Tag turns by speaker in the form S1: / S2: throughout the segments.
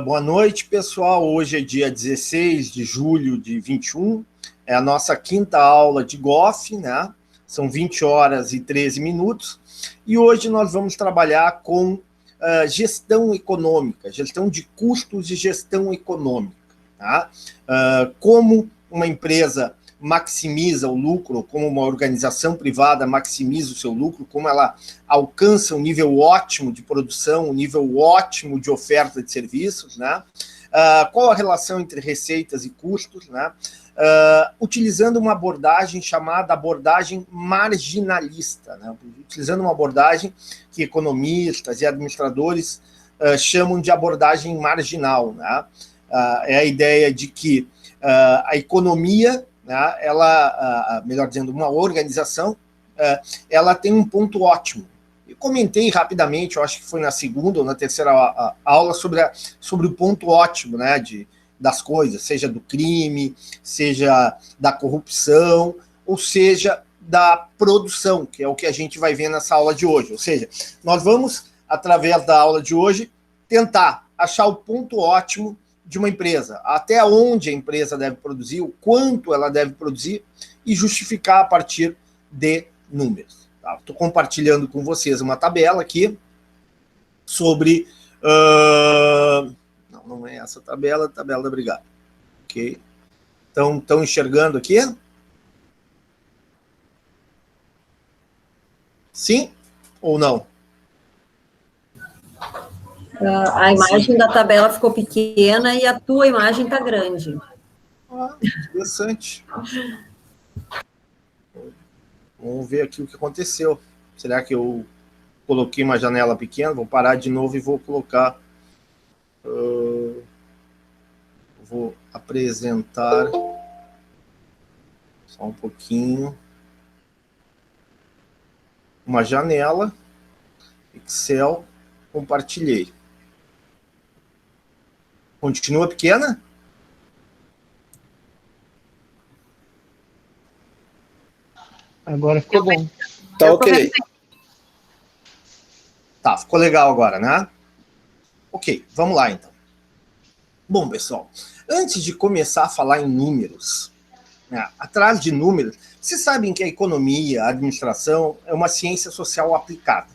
S1: Boa noite, pessoal. Hoje é dia 16 de julho de 21. É a nossa quinta aula de GOF, né? São 20 horas e 13 minutos. E hoje nós vamos trabalhar com gestão econômica, gestão de custos e gestão econômica. Tá? Como uma empresa maximiza o lucro, como uma organização privada maximiza o seu lucro, como ela alcança um nível ótimo de produção, um nível ótimo de oferta de serviços, né? Qual a relação entre receitas e custos, né? Utilizando uma abordagem chamada abordagem marginalista, né? Utilizando uma abordagem que economistas e administradores chamam de abordagem marginal, né? É a ideia de que a economia, ela, melhor dizendo, uma organização, ela tem um ponto ótimo. Eu comentei rapidamente, eu acho que foi na segunda ou na terceira aula, sobre o ponto ótimo, né, das coisas, seja do crime, seja da corrupção, ou seja, da produção, que é o que a gente vai ver nessa aula de hoje. Ou seja, nós vamos, através da aula de hoje, tentar achar o ponto ótimo de uma empresa, até onde a empresa deve produzir, o quanto ela deve produzir e justificar a partir de números. Estou compartilhando com vocês uma tabela aqui sobre... Não é essa tabela, a tabela da Brigada. Ok? Então, estão enxergando aqui? Sim ou não?
S2: A imagem da tabela ficou pequena e a tua imagem está grande.
S1: Interessante. Vamos ver aqui o que aconteceu. Será que eu coloquei uma janela pequena? Vou parar de novo e vou colocar... vou apresentar... Só um pouquinho. Uma janela. Excel. Compartilhei. Continua pequena?
S3: Agora ficou bom.
S1: Tá ok. Tá, ficou legal agora, né? Ok, vamos lá então. Bom, pessoal, antes de começar a falar em números, né, atrás de números, vocês sabem que a economia, a administração, é uma ciência social aplicada,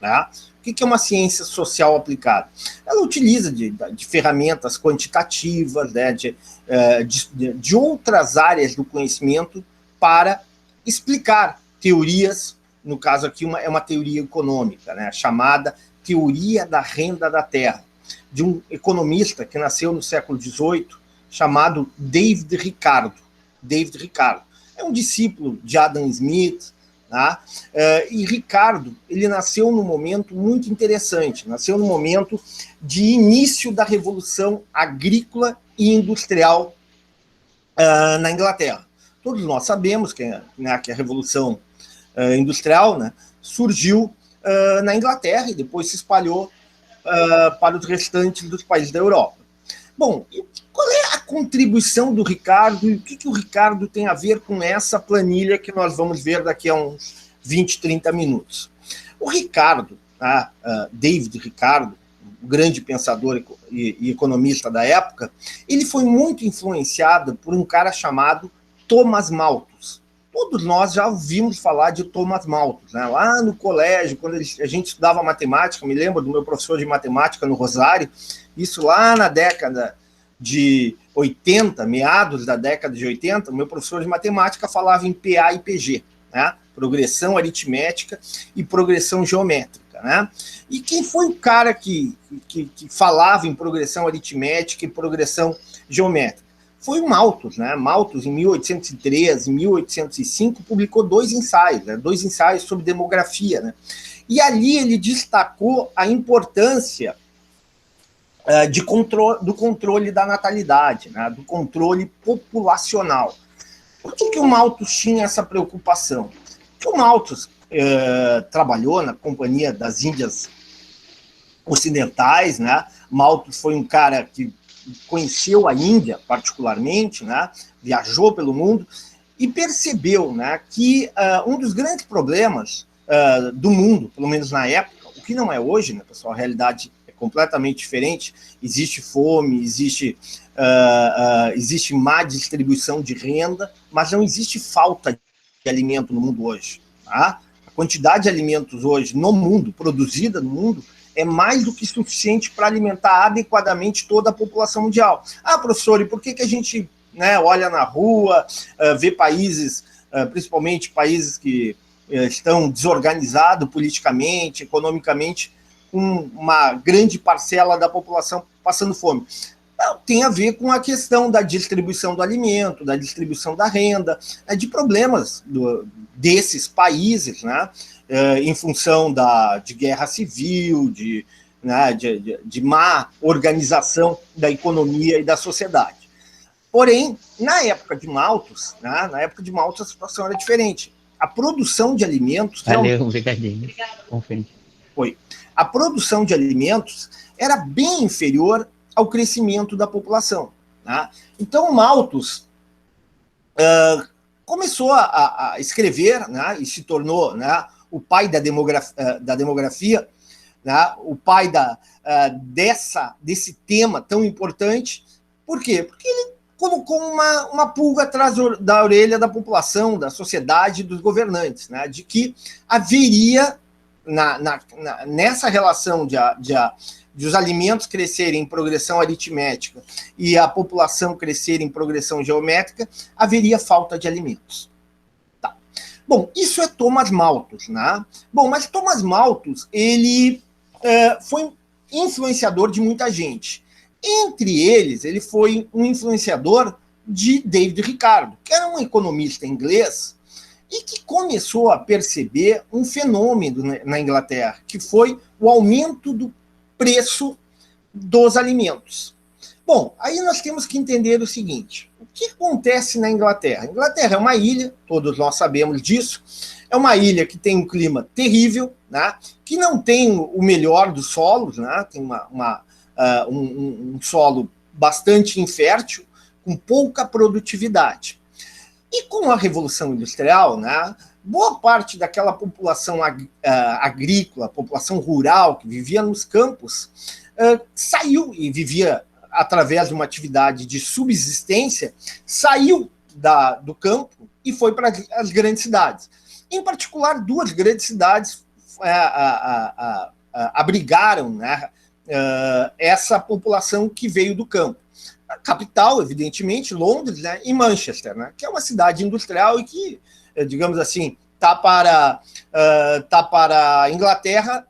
S1: né? O que é uma ciência social aplicada? Ela utiliza de ferramentas quantitativas, né, de outras áreas do conhecimento para explicar teorias, no caso aqui é uma teoria econômica, né, chamada teoria da renda da terra, de um economista que nasceu no século XVIII, chamado David Ricardo. David Ricardo é um discípulo de Adam Smith, tá? E Ricardo, ele nasceu num momento muito interessante, nasceu no momento de início da Revolução Agrícola e Industrial na Inglaterra. Todos nós sabemos que a Revolução Industrial, né, surgiu na Inglaterra e depois se espalhou para os restantes dos países da Europa. Bom, qual é a contribuição do Ricardo e o que o Ricardo tem a ver com essa planilha que nós vamos ver daqui a uns 20, 30 minutos? O Ricardo, David Ricardo, um grande pensador e economista da época, ele foi muito influenciado por um cara chamado Thomas Malthus. Todos nós já ouvimos falar de Thomas Malthus, né? Lá no colégio, quando a gente estudava matemática, me lembro do meu professor de matemática no Rosário, isso lá na década de 80, meados da década de 80, o meu professor de matemática falava em PA e PG, né? Progressão aritmética e progressão geométrica, né? E quem foi o cara que falava em progressão aritmética e progressão geométrica? Foi o Malthus, né? Malthus, em 1813, 1805, publicou dois ensaios sobre demografia, né? E ali ele destacou a importância do controle da natalidade, né? Do controle populacional. Por que o Malthus tinha essa preocupação? Porque o Malthus trabalhou na Companhia das Índias Ocidentais, né? Malthus foi um cara que conheceu a Índia particularmente, né? Viajou pelo mundo e percebeu, né, que um dos grandes problemas do mundo, pelo menos na época, o que não é hoje, né, pessoal, a realidade é completamente diferente. Existe fome, existe má distribuição de renda, mas não existe falta de alimento no mundo hoje. Tá? A quantidade de alimentos hoje no mundo, produzida no mundo, é mais do que suficiente para alimentar adequadamente toda a população mundial. Ah, professor, e por que a gente, né, olha na rua, vê países, principalmente países que estão desorganizados politicamente, economicamente, com uma grande parcela da população passando fome? Tem a ver com a questão da distribuição do alimento, da distribuição da renda, de problemas desses países, né, em função de guerra civil, de má organização da economia e da sociedade. Porém, na época de Malthus, a situação era diferente. A produção de alimentos...
S3: Valeu, obrigadinho.
S1: A produção de alimentos era bem inferior ao crescimento da população. Né? Então, Malthus começou a escrever, né, e se tornou, né, o pai da demografia, né, o pai desse tema tão importante. Por quê? Porque ele colocou uma pulga atrás da orelha da população, da sociedade, dos governantes, né, de que haveria, nessa relação de os alimentos crescerem em progressão aritmética e a população crescer em progressão geométrica, haveria falta de alimentos. Tá. Bom, isso é Thomas Malthus, né? Bom, mas Thomas Malthus, ele foi influenciador de muita gente. Entre eles, ele foi um influenciador de David Ricardo, que era um economista inglês e que começou a perceber um fenômeno na Inglaterra, que foi o aumento do preço dos alimentos. Bom, aí nós temos que entender o seguinte: o que acontece na Inglaterra? A Inglaterra é uma ilha, todos nós sabemos disso, é uma ilha que tem um clima terrível, né, que não tem o melhor dos solos, né, tem um solo bastante infértil, com pouca produtividade. E com a Revolução Industrial, né, boa parte daquela população agrícola, população rural, que vivia nos campos, saiu e vivia através de uma atividade de subsistência, saiu do campo e foi para as grandes cidades. Em particular, duas grandes cidades abrigaram, né, essa população que veio do campo. A capital, evidentemente, Londres, né, e Manchester, né, que é uma cidade industrial e que, digamos assim, está para a Inglaterra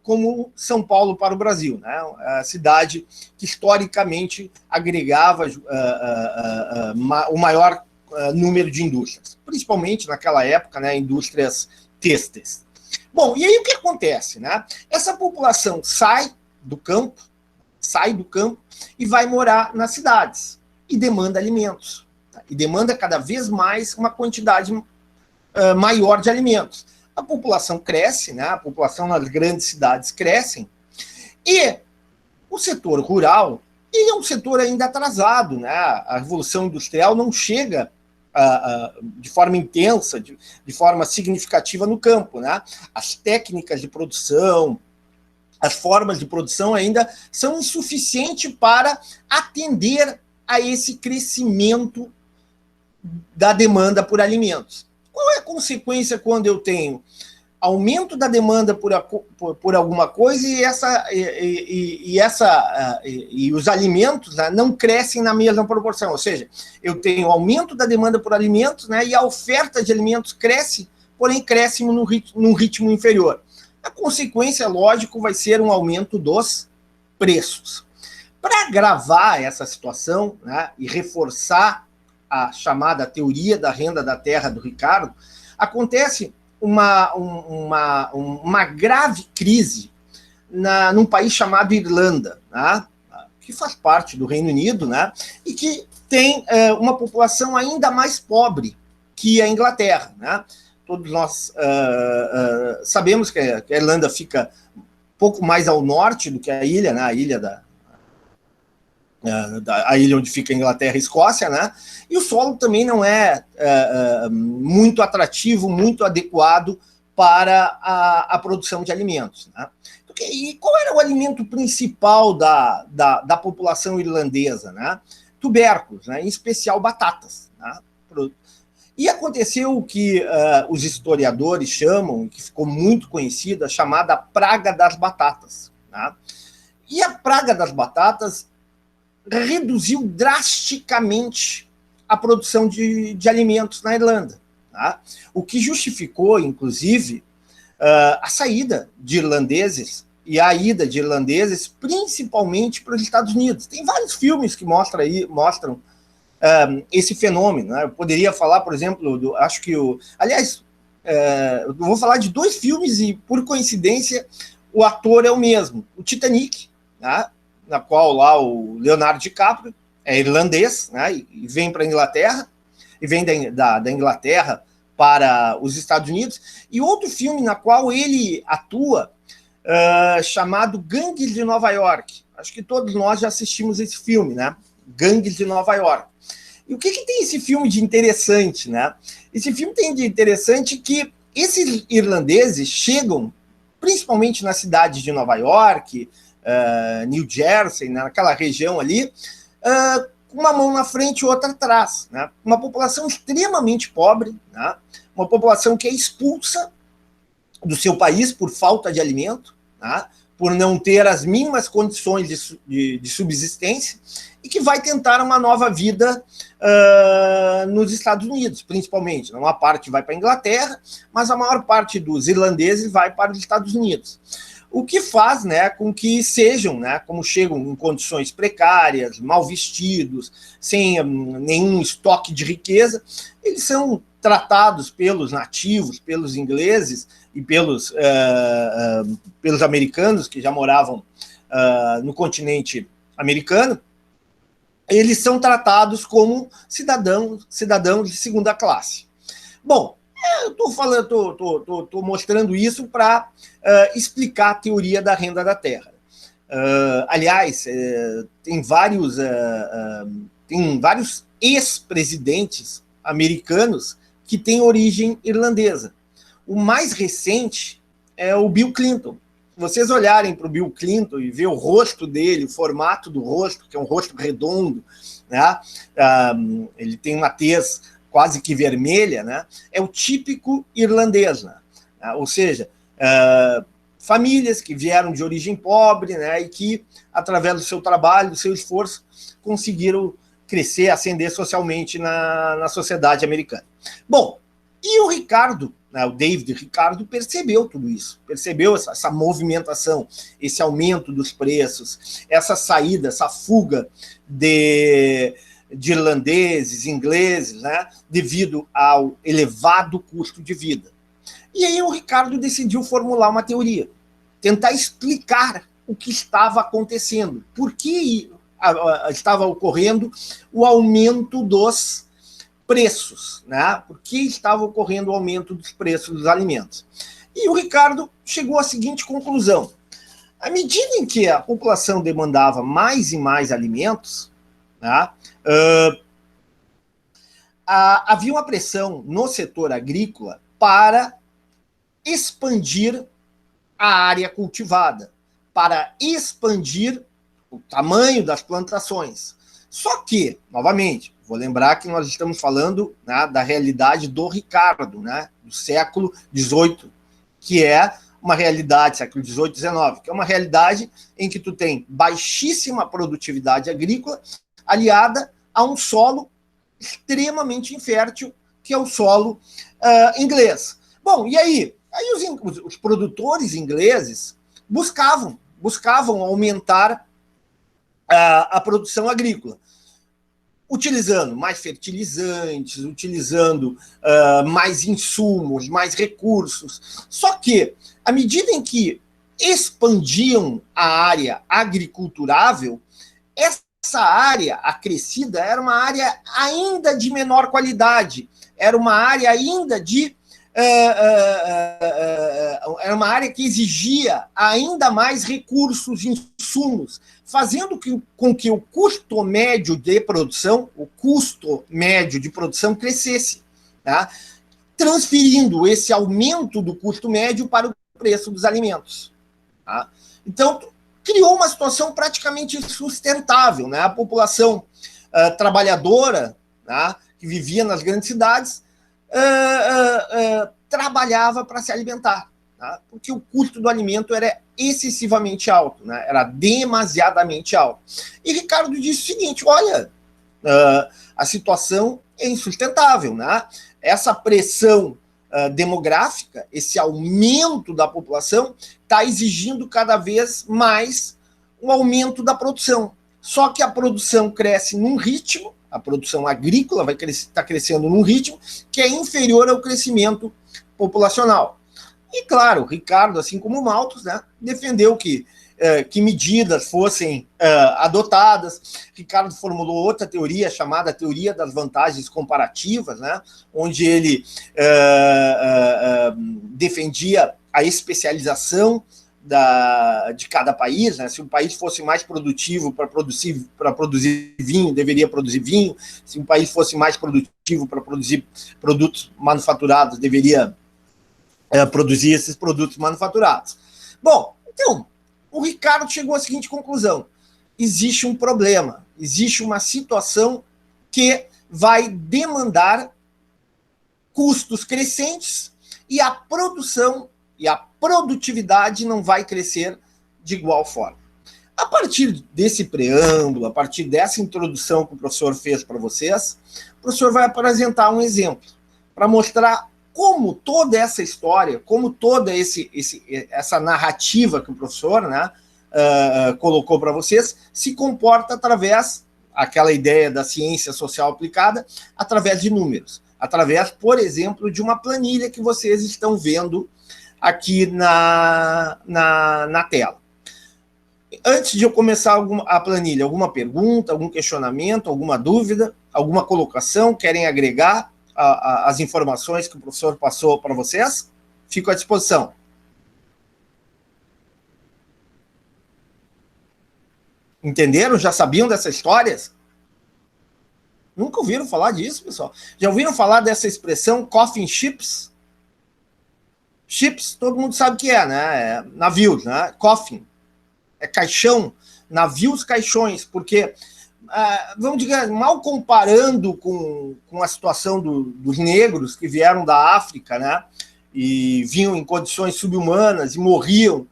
S1: como São Paulo para o Brasil, né, a cidade que historicamente agregava o maior número de indústrias, principalmente naquela época, né, indústrias têxteis. Bom, e aí o que acontece? Né? Essa população sai do campo e vai morar nas cidades e demanda alimentos. Tá? E demanda cada vez mais uma quantidade maior de alimentos. A população cresce, né? A população nas grandes cidades cresce, e o setor rural ele é um setor ainda atrasado. Né? A Revolução Industrial não chega de forma intensa, de forma significativa no campo. Né? As técnicas de produção, as formas de produção ainda são insuficientes para atender a esse crescimento da demanda por alimentos. Qual é a consequência quando eu tenho aumento da demanda por alguma coisa e os alimentos, né, não crescem na mesma proporção? Ou seja, eu tenho aumento da demanda por alimentos, né, e a oferta de alimentos cresce, porém cresce num ritmo inferior. A consequência, lógico, vai ser um aumento dos preços. Para agravar essa situação, né, e reforçar a chamada teoria da renda da terra do Ricardo, acontece uma grave crise num país chamado Irlanda, né, que faz parte do Reino Unido, né, e que tem uma população ainda mais pobre que a Inglaterra. Né. Todos nós sabemos que a Irlanda fica um pouco mais ao norte do que a ilha, né, a ilha onde fica a Inglaterra e Escócia, né? E o solo também não é muito atrativo, muito adequado para a produção de alimentos. Né? E qual era alimento principal da população irlandesa, né? Tubérculos, né? Em especial batatas. Né? E aconteceu o que os historiadores chamam, que ficou muito conhecida, a chamada praga das batatas. Né? E a praga das batatas reduziu drasticamente a produção de alimentos na Irlanda. Tá? O que justificou, inclusive, a saída de irlandeses e a ida de irlandeses, principalmente para os Estados Unidos. Tem vários filmes que mostram esse fenômeno. Né? Eu poderia falar, por exemplo, acho que aliás, eu vou falar de 2 filmes e, por coincidência, o ator é o mesmo. O Titanic, né? Na qual lá o Leonardo DiCaprio é irlandês, né? E vem para a Inglaterra, e vem da Inglaterra para os Estados Unidos, e outro filme na qual ele atua, chamado Gangues de Nova York. Acho que todos nós já assistimos esse filme, né? Gangues de Nova York. E o que tem esse filme de interessante, né? Esse filme tem de interessante que esses irlandeses chegam, principalmente na cidade de Nova York, New Jersey, naquela região ali, com uma mão na frente e outra atrás. Né? Uma população extremamente pobre, né? Uma população que é expulsa do seu país por falta de alimento, né? Por não ter as mínimas condições de subsistência, e que vai tentar uma nova vida nos Estados Unidos, principalmente. Uma parte vai para a Inglaterra, mas a maior parte dos irlandeses vai para os Estados Unidos. O que faz, né, com que sejam, né, como chegam em condições precárias, mal vestidos, sem nenhum estoque de riqueza, eles são tratados pelos nativos, pelos ingleses e pelos americanos que já moravam no continente americano. Eles são tratados como cidadãos de segunda classe. Bom, eu estou mostrando isso para explicar a teoria da renda da terra. Aliás, tem vários ex-presidentes americanos que têm origem irlandesa. O mais recente é o Bill Clinton. Se vocês olharem para o Bill Clinton e ver o rosto dele, o formato do rosto, que é um rosto redondo, né? Ele tem uma tez quase que vermelha, né? É o típico irlandês, né? Ou seja, famílias que vieram de origem pobre, né? E que, através do seu trabalho, do seu esforço, conseguiram crescer, ascender socialmente na sociedade americana. Bom, e o Ricardo, né, o David Ricardo, percebeu tudo isso, percebeu essa movimentação, esse aumento dos preços, essa saída, essa fuga de irlandeses, ingleses, né, devido ao elevado custo de vida. E aí o Ricardo decidiu formular uma teoria, tentar explicar o que estava acontecendo, por que estava ocorrendo o aumento dos preços, né? Por que estava ocorrendo o aumento dos preços dos alimentos. E o Ricardo chegou à seguinte conclusão: à medida em que a população demandava mais e mais alimentos, né, havia uma pressão no setor agrícola para expandir a área cultivada, para expandir o tamanho das plantações. Só que, novamente, vou lembrar que nós estamos falando, né, da realidade do Ricardo, né, do século XVIII, que é uma realidade, século XVIII, XIX, que é uma realidade em que tu tem baixíssima produtividade agrícola aliada a um solo extremamente infértil, que é o solo inglês. Bom, e aí? Aí os produtores ingleses buscavam aumentar a produção agrícola, utilizando mais fertilizantes, utilizando mais insumos, mais recursos. Só que, à medida em que expandiam a área agriculturável, essa área acrescida era uma área ainda de menor qualidade, era uma área ainda era uma área que exigia ainda mais recursos, insumos, fazendo com que o custo médio de produção crescesse, tá? Transferindo esse aumento do custo médio para o preço dos alimentos. Tá? Então, o criou uma situação praticamente insustentável, né? A população trabalhadora, né, que vivia nas grandes cidades, trabalhava para se alimentar, tá? Porque o custo do alimento era excessivamente alto, né? Era demasiadamente alto. E Ricardo disse o seguinte: olha, a situação é insustentável, né? Essa pressão demográfica, esse aumento da população, está exigindo cada vez mais um aumento da produção. Só que a produção cresce num ritmo, a produção agrícola vai estar crescendo num ritmo que é inferior ao crescimento populacional. E, claro, Ricardo, assim como Malthus, né, defendeu que medidas fossem adotadas. Ricardo formulou outra teoria, chamada teoria das vantagens comparativas, né, onde ele defendia a especialização de cada país, né? Se um país fosse mais produtivo para produzir vinho, deveria produzir vinho. Se um país fosse mais produtivo para produzir produtos manufaturados, deveria produzir esses produtos manufaturados. Bom, então, o Ricardo chegou à seguinte conclusão: existe um problema, existe uma situação que vai demandar custos crescentes e a produção e a produtividade não vai crescer de igual forma. A partir desse preâmbulo, a partir dessa introdução que o professor fez para vocês, o professor vai apresentar um exemplo para mostrar como toda essa história, como toda essa narrativa que o professor, né, colocou para vocês, se comporta através, aquela ideia da ciência social aplicada, através de números. Através, por exemplo, de uma planilha que vocês estão vendo aqui na tela. Antes de eu começar a planilha, alguma pergunta, algum questionamento, alguma dúvida, alguma colocação, querem agregar as informações que o professor passou para vocês? Fico à disposição. Entenderam? Já sabiam dessas histórias? Nunca ouviram falar disso, pessoal? Já ouviram falar dessa expressão coffin ships? Ships, todo mundo sabe o que é, né? Navios, né? Coffin. É caixão, navios, caixões, porque, vamos dizer, mal comparando com a situação dos negros que vieram da África, né? E vinham em condições subhumanas e morriam,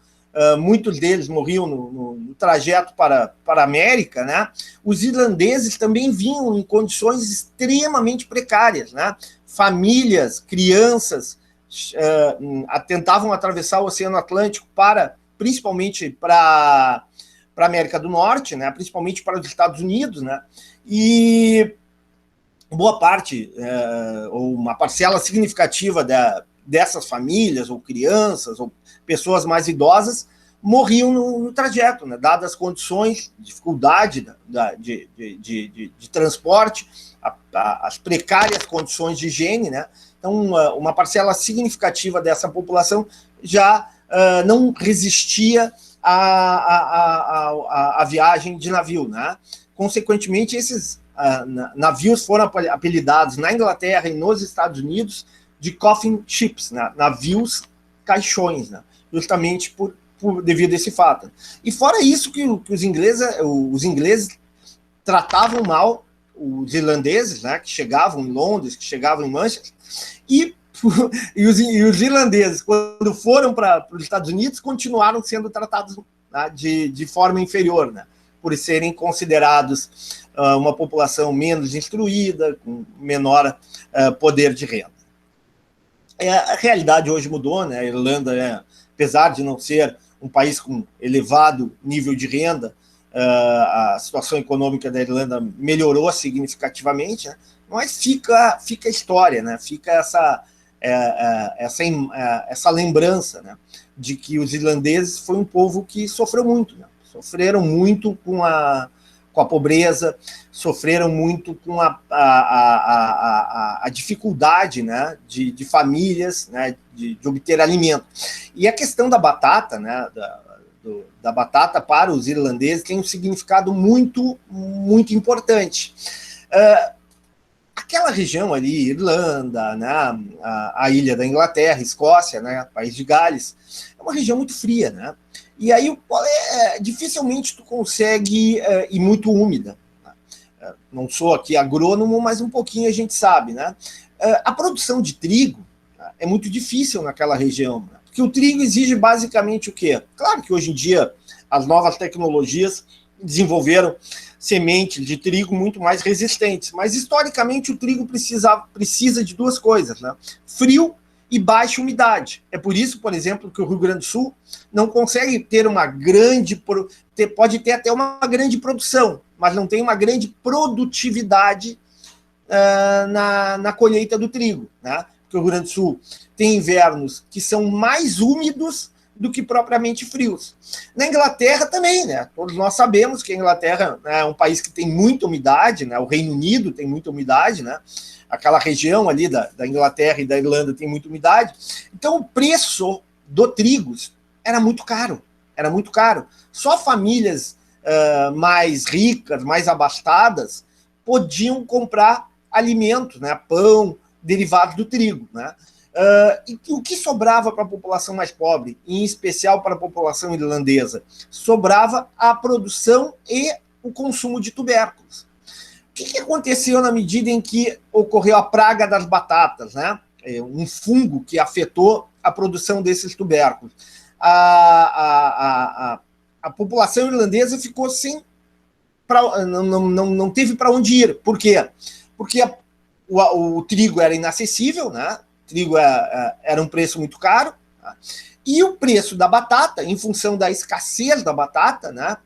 S1: muitos deles morriam no trajeto para a América, né? Os irlandeses também vinham em condições extremamente precárias, né? Famílias, crianças, tentavam atravessar o Oceano Atlântico principalmente para a América do Norte, né, principalmente para os Estados Unidos, né, e boa parte, ou uma parcela significativa dessas famílias, ou crianças, ou pessoas mais idosas, morriam no trajeto, né, dadas as condições, dificuldade de transporte, as precárias condições de higiene, né. Então, uma parcela significativa dessa população já não resistia à viagem de navio, né? Consequentemente, esses navios foram apelidados na Inglaterra e nos Estados Unidos de coffin ships, né? Navios caixões, né? Justamente devido a esse fato. E fora isso que os ingleses tratavam mal os irlandeses, né, que chegavam em Londres, que chegavam em Manchester, e os irlandeses, quando foram para os Estados Unidos, continuaram sendo tratados, né, de forma inferior, né, por serem considerados uma população menos instruída, com menor poder de renda. A realidade hoje mudou, né? A Irlanda, apesar de não ser um país com elevado nível de renda, a situação econômica da Irlanda melhorou significativamente, né? Mas fica a história, né? Fica essa lembrança, né, de que os irlandeses foi um povo que sofreu muito, né? Sofreram muito com a pobreza, sofreram muito com a dificuldade, né, de famílias, né, de obter alimento. E a questão da batata, né, da batata para os irlandeses tem um significado muito, muito importante. aquela região ali, Irlanda, né, a ilha da Inglaterra, Escócia, né, País de Gales, é uma região muito fria, né? E aí dificilmente tu consegue ir muito úmida. Não sou aqui agrônomo, mas um pouquinho a gente sabe, né? A produção de trigo é muito difícil naquela região, né? Porque o trigo exige basicamente o quê? Claro que hoje em dia as novas tecnologias desenvolveram sementes de trigo muito mais resistentes, mas historicamente o trigo precisa de duas coisas, né? Frio e baixa umidade. É por isso, por exemplo, que o Rio Grande do Sul não consegue ter uma grande... pode ter até uma grande produção, mas não tem uma grande produtividade na colheita do trigo, né? Porque o Rio Grande do Sul tem invernos que são mais úmidos do que propriamente frios. Na Inglaterra também, né? Todos nós sabemos que a Inglaterra é um país que tem muita umidade, né? O Reino Unido tem muita umidade, né? Aquela região ali da Inglaterra e da Irlanda tem muita umidade. Então, o preço do trigo era muito caro. Era muito caro. Só famílias mais ricas, mais abastadas, podiam comprar alimentos, né? Pão, derivados do trigo, né? E o que sobrava para a população mais pobre, em especial para a população irlandesa? Sobrava a produção e o consumo de tubérculos. O que aconteceu na medida em que ocorreu a praga das batatas, né? Um fungo que afetou a produção desses tubérculos. A população irlandesa ficou sem... não teve para onde ir. Por quê? Porque o trigo era inacessível, né? O trigo era um preço muito caro, tá? E o preço da batata, em função da escassez da batata, né,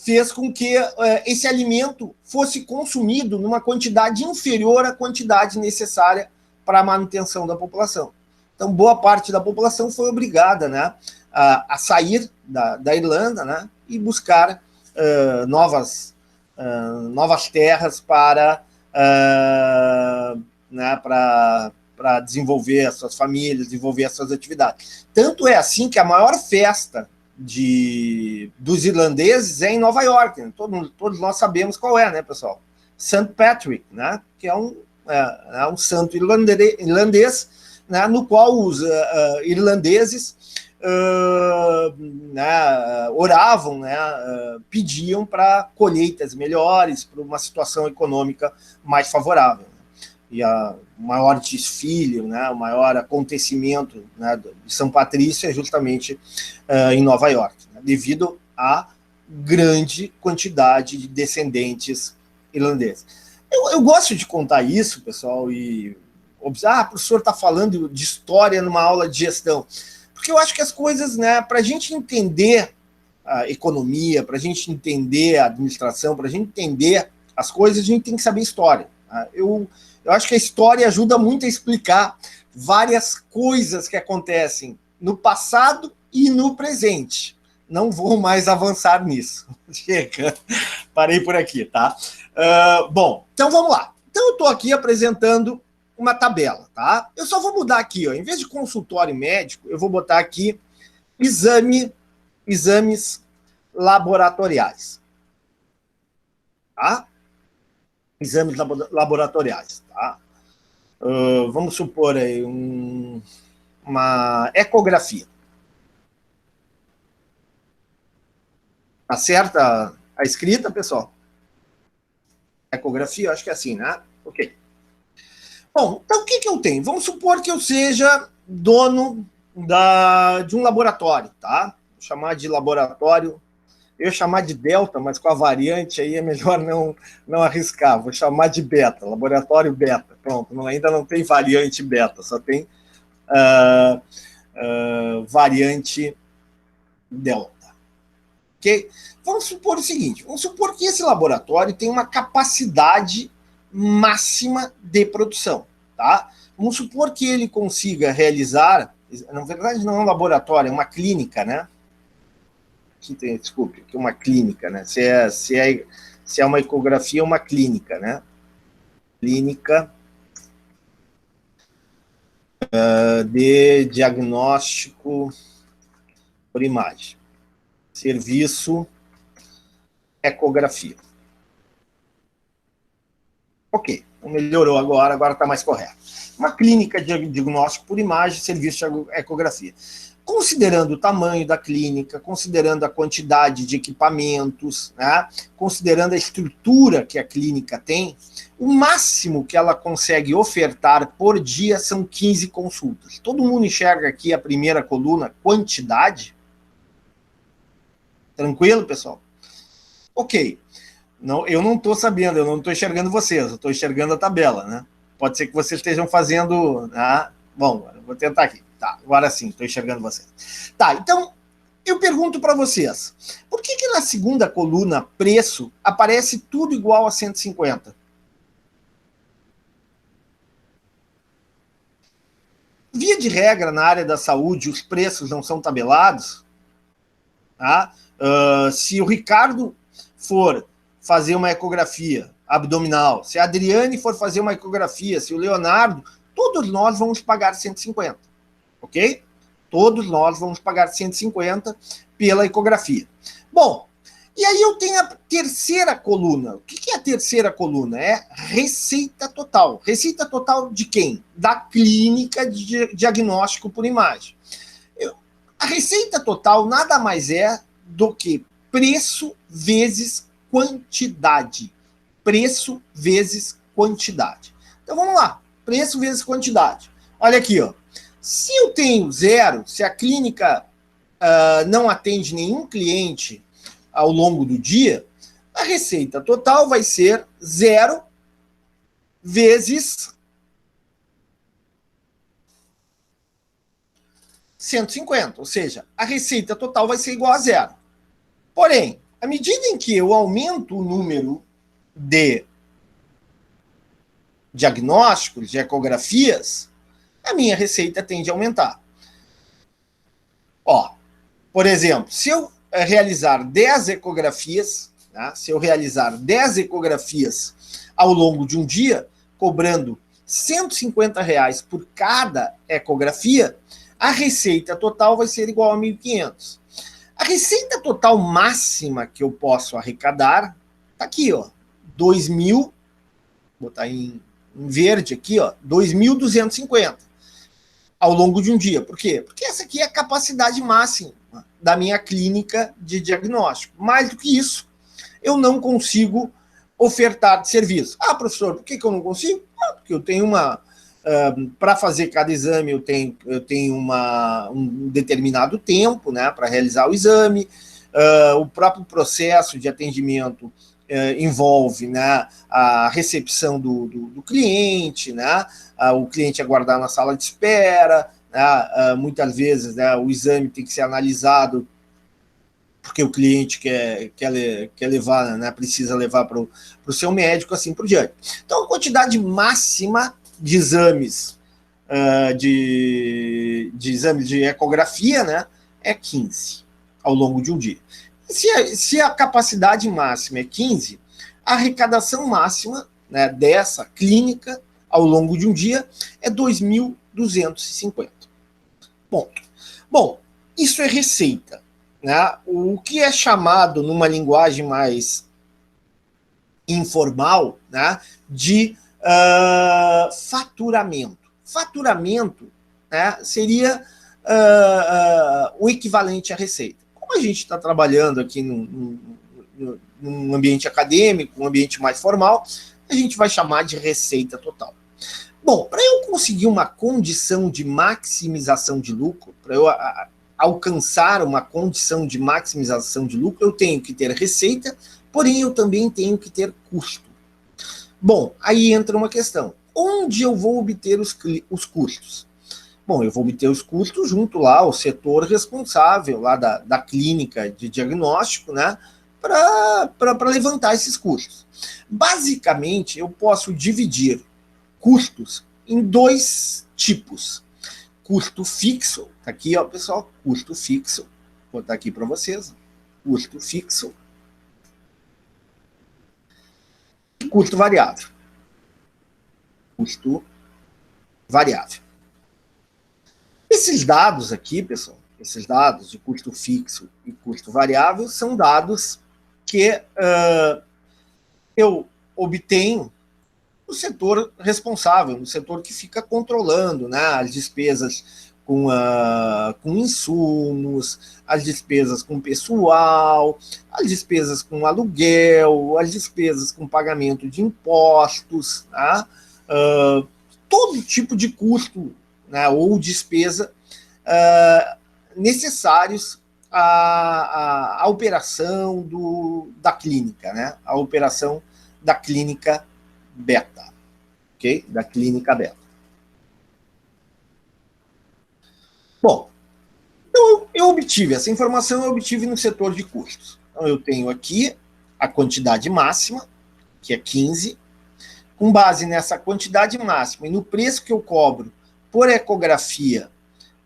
S1: fez com que esse alimento fosse consumido numa quantidade inferior à quantidade necessária para a manutenção da população. Então, boa parte da população foi obrigada, né, a sair da Irlanda, né, e buscar novas terras para desenvolver as suas famílias, desenvolver as suas atividades. Tanto é assim que a maior festa dos irlandeses é em Nova York, né? Todos nós sabemos qual é, né, pessoal? St. Patrick, né, que é um santo irlandês, né, no qual os irlandeses oravam, né, pediam para colheitas melhores, para uma situação econômica mais favorável. E o maior desfile, né, o maior acontecimento, né, de São Patrício é justamente em Nova York, né, devido à grande quantidade de descendentes irlandeses. Eu gosto de contar isso, pessoal, e o professor está falando de história numa aula de gestão, porque eu acho que as coisas, né, para a gente entender a economia, para a gente entender a administração, para a gente entender as coisas, a gente tem que saber história. Eu acho que a história ajuda muito a explicar várias coisas que acontecem no passado e no presente. Não vou mais avançar nisso. Chega, parei por aqui, tá? Bom, então vamos lá. Então eu estou aqui apresentando uma tabela, tá? Eu só vou mudar aqui, ó, em vez de consultório médico, eu vou botar aqui exames laboratoriais, tá? Exames laboratoriais, tá? Vamos supor aí uma ecografia. Acerta a escrita, pessoal? Ecografia, acho que é assim, né? Ok. Bom, então o que eu tenho? Vamos supor que eu seja dono de um laboratório, tá? Vou chamar de laboratório. Eu ia chamar de delta, mas com a variante aí é melhor não arriscar. Vou chamar de beta, laboratório beta. Pronto, ainda não tem variante beta, só tem variante delta. Ok? Vamos supor o seguinte, vamos supor que esse laboratório tem uma capacidade máxima de produção, tá? Vamos supor que ele consiga realizar, na verdade não é um laboratório, é uma clínica, né? Desculpe, que é uma clínica, né? Se é uma ecografia, é uma clínica, né? Clínica de diagnóstico por imagem. Serviço ecografia. Ok, melhorou agora está mais correto. Uma clínica de diagnóstico por imagem, serviço de ecografia. Considerando o tamanho da clínica, considerando a quantidade de equipamentos, né, considerando a estrutura que a clínica tem, o máximo que ela consegue ofertar por dia são 15 consultas. Todo mundo enxerga aqui a primeira coluna, quantidade? Tranquilo, pessoal? Ok. Não, eu não estou sabendo, eu não estou enxergando vocês, eu estou enxergando a tabela, né? Pode ser que vocês estejam fazendo... bom, eu vou tentar aqui. Tá, agora sim, estou enxergando vocês. Tá, então, eu pergunto para vocês, por que na segunda coluna, preço, aparece tudo igual a 150? Via de regra, na área da saúde, os preços não são tabelados. Tá? Se o Ricardo for fazer uma ecografia abdominal, se a Adriane for fazer uma ecografia, se o Leonardo, todos nós vamos pagar 150, ok? Todos nós vamos pagar 150 pela ecografia. Bom, e aí eu tenho a terceira coluna. O que é a terceira coluna? É receita total. Receita total de quem? Da clínica de diagnóstico por imagem. A receita total nada mais é do que preço vezes quantidade. Preço vezes quantidade. Então vamos lá. Preço vezes quantidade. Olha aqui, ó. Se eu tenho zero, se a clínica não atende nenhum cliente ao longo do dia, a receita total vai ser 0 vezes 150, ou seja, a receita total vai ser igual a 0. Porém, à medida em que eu aumento o número de diagnósticos, de ecografias, a minha receita tende a aumentar. Ó, por exemplo, se eu realizar 10 ecografias, né, se eu realizar 10 ecografias ao longo de um dia, cobrando R$150 por cada ecografia, a receita total vai ser igual a 1.500. A receita total máxima que eu posso arrecadar, tá aqui, ó, 2.000, vou botar em verde aqui, ó, 2.250 ao longo de um dia. Por quê? Porque essa aqui é a capacidade máxima da minha clínica de diagnóstico. Mais do que isso, eu não consigo ofertar de serviço. Ah, professor, por que eu não consigo? Porque eu tenho uma... para fazer cada exame, eu tenho um determinado tempo, né, para realizar o exame. O próprio processo de atendimento envolve, né, a recepção do cliente, né, o cliente aguardar na sala de espera, né, muitas vezes, né, o exame tem que ser analisado porque o cliente quer levar, né, precisa levar para o seu médico, assim por diante. Então, a quantidade máxima de exames, de exames de ecografia, né, é 15 ao longo de um dia. Se a capacidade máxima é 15, a arrecadação máxima, né, dessa clínica ao longo de um dia é 2.250. Ponto. Bom, isso é receita. Né? O que é chamado, numa linguagem mais informal, né, de faturamento. Faturamento, né, seria o equivalente à receita. Como a gente está trabalhando aqui num ambiente acadêmico, um ambiente mais formal, a gente vai chamar de receita total. Bom, para eu conseguir uma condição de maximização de lucro, para eu alcançar uma condição de maximização de lucro, eu tenho que ter receita, porém eu também tenho que ter custo. Bom, aí entra uma questão. Onde eu vou obter os custos? Bom, eu vou obter os custos junto lá ao setor responsável lá da clínica de diagnóstico, né, para levantar esses custos. Basicamente, eu posso dividir custos em dois tipos. Custo fixo, tá aqui, ó, pessoal, custo fixo, vou botar aqui para vocês, custo fixo e custo variável. Custo variável. Esses dados aqui, pessoal, esses dados de custo fixo e custo variável são dados que eu obtenho no setor responsável, no setor que fica controlando, né, as despesas com insumos, as despesas com pessoal, as despesas com aluguel, as despesas com pagamento de impostos, tá? Todo tipo de custo, né, ou despesa necessários à operação da clínica, né? A operação da clínica beta, ok? Da clínica beta. Bom, então eu obtive essa informação, eu obtive no setor de custos. Então eu tenho aqui a quantidade máxima, que é 15. Com base nessa quantidade máxima e no preço que eu cobro por ecografia,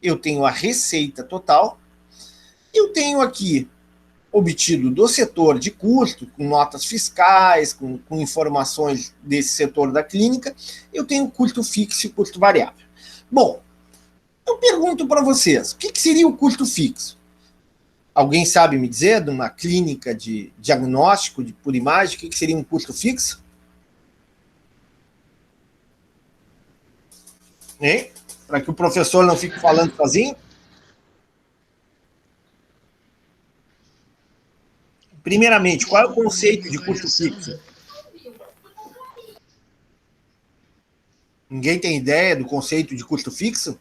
S1: eu tenho a receita total. Eu tenho aqui, obtido do setor de custo, com notas fiscais, com informações desse setor da clínica, eu tenho custo fixo e custo variável. Bom, eu pergunto para vocês, o que seria o custo fixo? Alguém sabe me dizer, de uma clínica de diagnóstico por imagem, o que seria um custo fixo? Hein? Para que o professor não fique falando sozinho? Primeiramente, qual é o conceito de custo fixo? Ninguém tem ideia do conceito de custo fixo?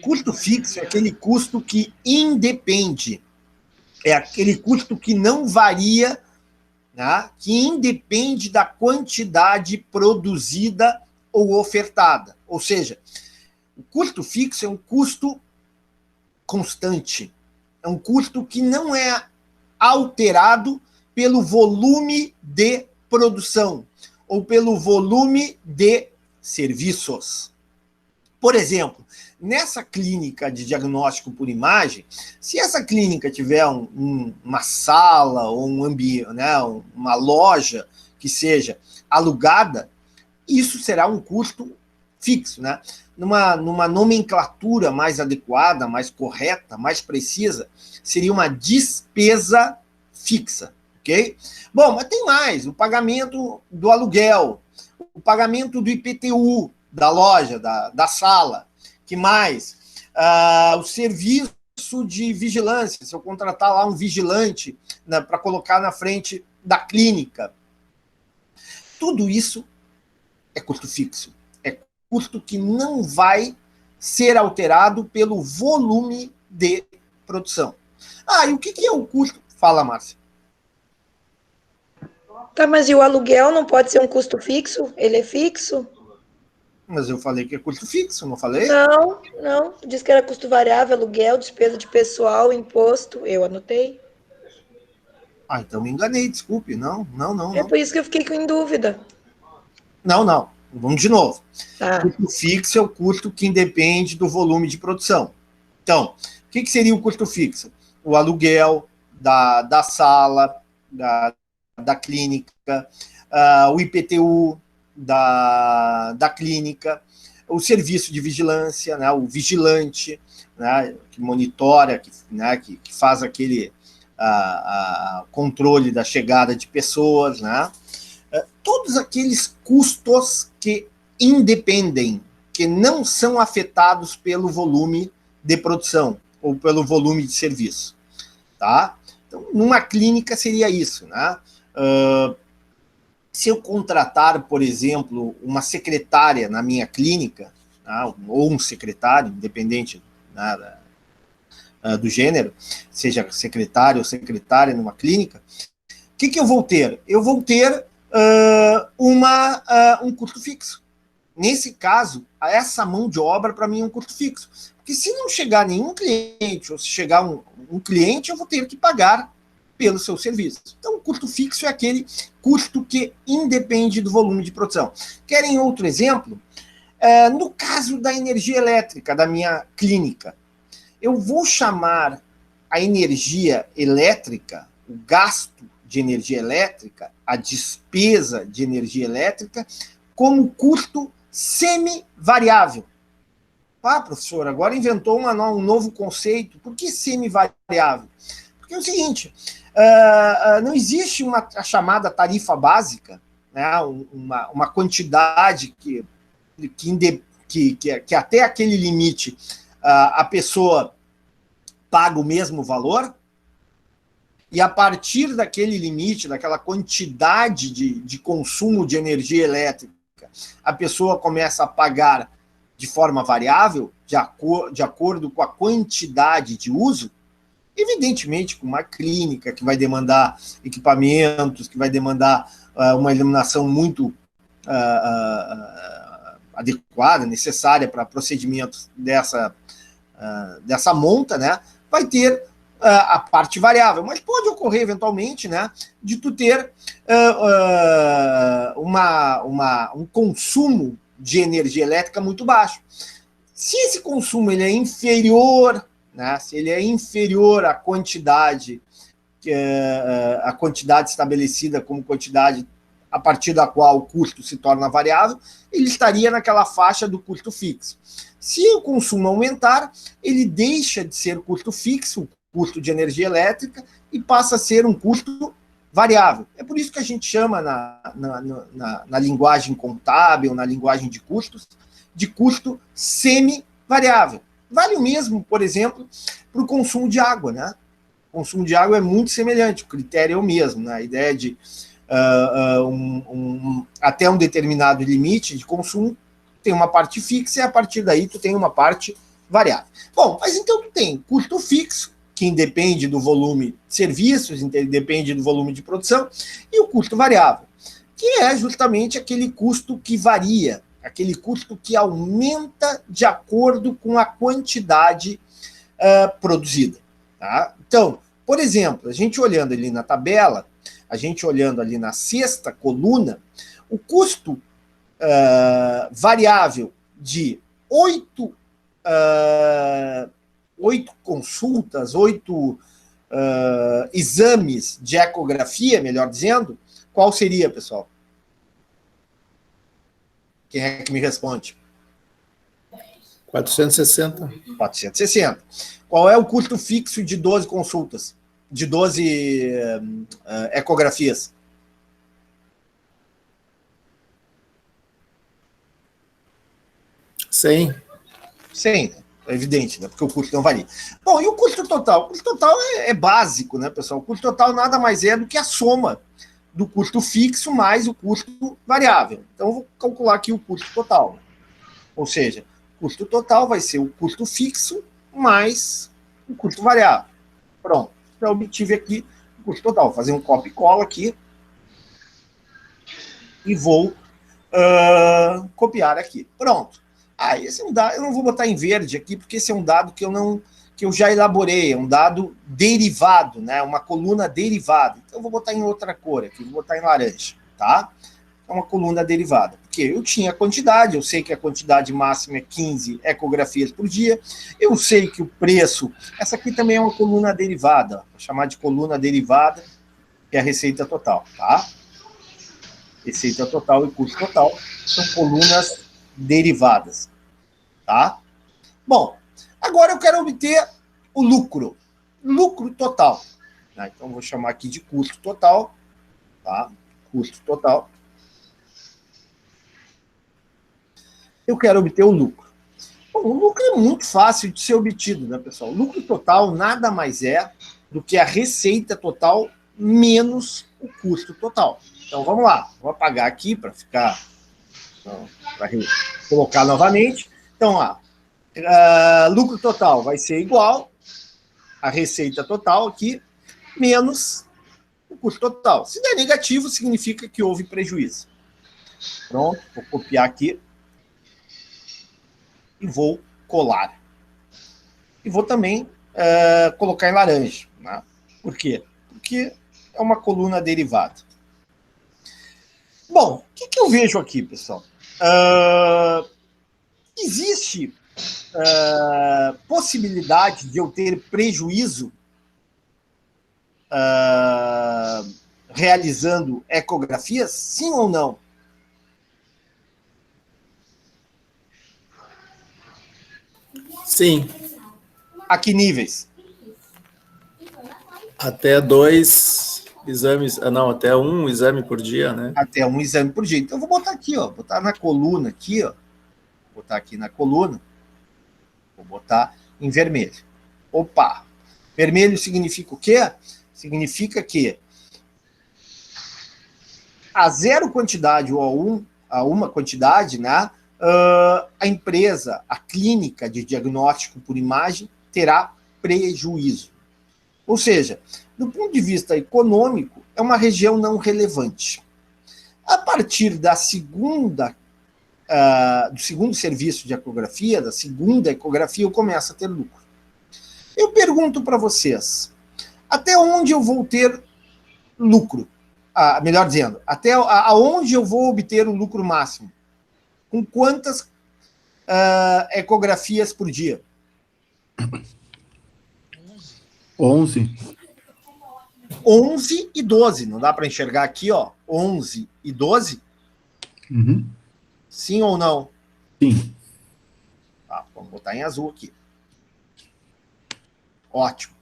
S1: Custo fixo é aquele custo que independe, é aquele custo que não varia, né, que independe da quantidade produzida ou ofertada. Ou seja, o custo fixo é um custo constante, é um custo que não é alterado pelo volume de produção ou pelo volume de serviços. Por exemplo, nessa clínica de diagnóstico por imagem, se essa clínica tiver uma sala ou um ambiente, né, uma loja que seja alugada, isso será um custo fixo, né? Numa nomenclatura mais adequada, mais correta, mais precisa, seria uma despesa fixa, ok? Bom, mas tem mais, o pagamento do aluguel, o pagamento do IPTU da loja, da sala, que mais? O serviço de vigilância, se eu contratar lá um vigilante, né, para colocar na frente da clínica. Tudo isso é custo fixo, é custo que não vai ser alterado pelo volume de produção. E o que é o custo? Fala, Márcia.
S3: Tá, mas e o aluguel não pode ser um custo fixo? Ele é fixo?
S1: Mas eu falei que é custo fixo, não falei?
S3: Não, não. Diz que era custo variável, aluguel, despesa de pessoal, imposto. Eu anotei.
S1: Então me enganei, desculpe. Não.
S3: É por isso que eu fiquei em dúvida.
S1: Não. Vamos de novo.
S3: Tá.
S1: O custo fixo é o custo que independe do volume de produção. Então, o que seria o custo fixo? O aluguel da sala, da clínica, o IPTU da clínica, o serviço de vigilância, né, o vigilante, né, que monitora, que faz aquele controle da chegada de pessoas, né? Todos aqueles custos que independem, que não são afetados pelo volume de produção ou pelo volume de serviço, tá? Então, numa clínica seria isso, né? Se eu contratar, por exemplo, uma secretária na minha clínica, tá? Ou um secretário, independente, né, do gênero, seja secretário ou secretária numa clínica, o que eu vou ter? Eu vou ter um custo fixo. Nesse caso, essa mão de obra, para mim, é um custo fixo. Porque se não chegar nenhum cliente, ou se chegar um cliente, eu vou ter que pagar pelo seu serviço. Então, o custo fixo é aquele custo que independe do volume de produção. Querem outro exemplo? No caso da energia elétrica da minha clínica, eu vou chamar a energia elétrica, o gasto de energia elétrica, a despesa de energia elétrica, como custo semivariável. Professor, agora inventou um novo conceito. Por que semivariável? Porque é o seguinte, não existe a chamada tarifa básica, né, uma quantidade que até aquele limite a pessoa paga o mesmo valor, e a partir daquele limite, daquela quantidade de consumo de energia elétrica, a pessoa começa a pagar de forma variável, de acordo com a quantidade de uso, evidentemente com uma clínica que vai demandar equipamentos, que vai demandar uma iluminação muito adequada, necessária para procedimentos dessa monta, né, vai ter a parte variável, mas pode ocorrer eventualmente, né, de tu ter um consumo de energia elétrica muito baixo. Se esse consumo ele é inferior, né, se ele é inferior à quantidade estabelecida como quantidade a partir da qual o custo se torna variável, ele estaria naquela faixa do custo fixo. Se o consumo aumentar, ele deixa de ser custo fixo, custo de energia elétrica, e passa a ser um custo variável. É por isso que a gente chama na linguagem contábil, na linguagem de custos, de custo semi-variável. Vale o mesmo, por exemplo, para o consumo de água, né? O consumo de água é muito semelhante, o critério é o mesmo, né? A ideia de até um determinado limite de consumo, tem uma parte fixa e a partir daí tu tem uma parte variável. Bom, mas então tu tem custo fixo, que independe do volume de serviços, independe do volume de produção, e o custo variável, que é justamente aquele custo que varia, aquele custo que aumenta de acordo com a quantidade produzida. Tá? Então, por exemplo, a gente olhando ali na tabela, a gente olhando ali na sexta coluna, o custo variável de 8 consultas, 8 exames de ecografia, melhor dizendo, qual seria, pessoal? Quem é que me responde?
S4: 460.
S1: 460. Qual é o custo fixo de 12 consultas? De 12 ecografias?
S4: 100.
S1: 100, é evidente, né? Porque o custo não varia. Bom, e o custo total? O custo total é básico, né, pessoal? O custo total nada mais é do que a soma do custo fixo mais o custo variável. Então, eu vou calcular aqui o custo total. Ou seja, o custo total vai ser o custo fixo mais o custo variável. Pronto. Já obtive aqui o custo total. Vou fazer um copy e cola aqui e vou copiar aqui. Pronto. Esse é um dado, eu não vou botar em verde aqui, porque esse é um dado que eu já elaborei, é um dado derivado, né? Uma coluna derivada. Então, eu vou botar em outra cor aqui, vou botar em laranja, tá? É uma coluna derivada. Porque eu tinha a quantidade, eu sei que a quantidade máxima é 15 ecografias por dia, eu sei que o preço, essa aqui também é uma coluna derivada, vou chamar de coluna derivada, que é a receita total, tá? Receita total e custo total são colunas derivadas, tá? Bom, agora eu quero obter o lucro total, né? Então vou chamar aqui de custo total, tá? Custo total. Eu quero obter o lucro. Bom, o lucro é muito fácil de ser obtido, né, pessoal? O lucro total nada mais é do que a receita total menos o custo total. Então vamos lá, vou apagar aqui para ficar para colocar novamente. Então, lucro total vai ser igual a receita total aqui, menos o custo total. Se der negativo, significa que houve prejuízo. Pronto, vou copiar aqui e vou colar. E vou também colocar em laranja. Né? Por quê? Porque é uma coluna derivada. Bom, o que eu vejo aqui, pessoal? Existe possibilidade de eu ter prejuízo realizando ecografias? Sim ou não?
S4: Sim.
S1: A que níveis?
S4: Até 2 exames, não, até um exame por dia, né?
S1: Até um exame por dia. Então, eu vou botar aqui, ó, botar na coluna aqui, ó, botar aqui na coluna, vou botar em vermelho. Opa! Vermelho significa o quê? Significa que a zero quantidade ou a uma quantidade, né, a empresa, a clínica de diagnóstico por imagem terá prejuízo. Ou seja, do ponto de vista econômico, é uma região não relevante. A partir da do segundo serviço de ecografia, da segunda ecografia, eu começo a ter lucro. Eu pergunto para vocês, até onde eu vou ter lucro? Melhor dizendo, até aonde eu vou obter o lucro máximo? Com quantas ecografias por dia?
S5: 11.
S1: 11 e 12. Não dá para enxergar aqui, ó. 11 e 12?
S5: Uhum.
S1: Sim ou não?
S5: Sim.
S1: Tá, vamos botar em azul aqui. Ótimo.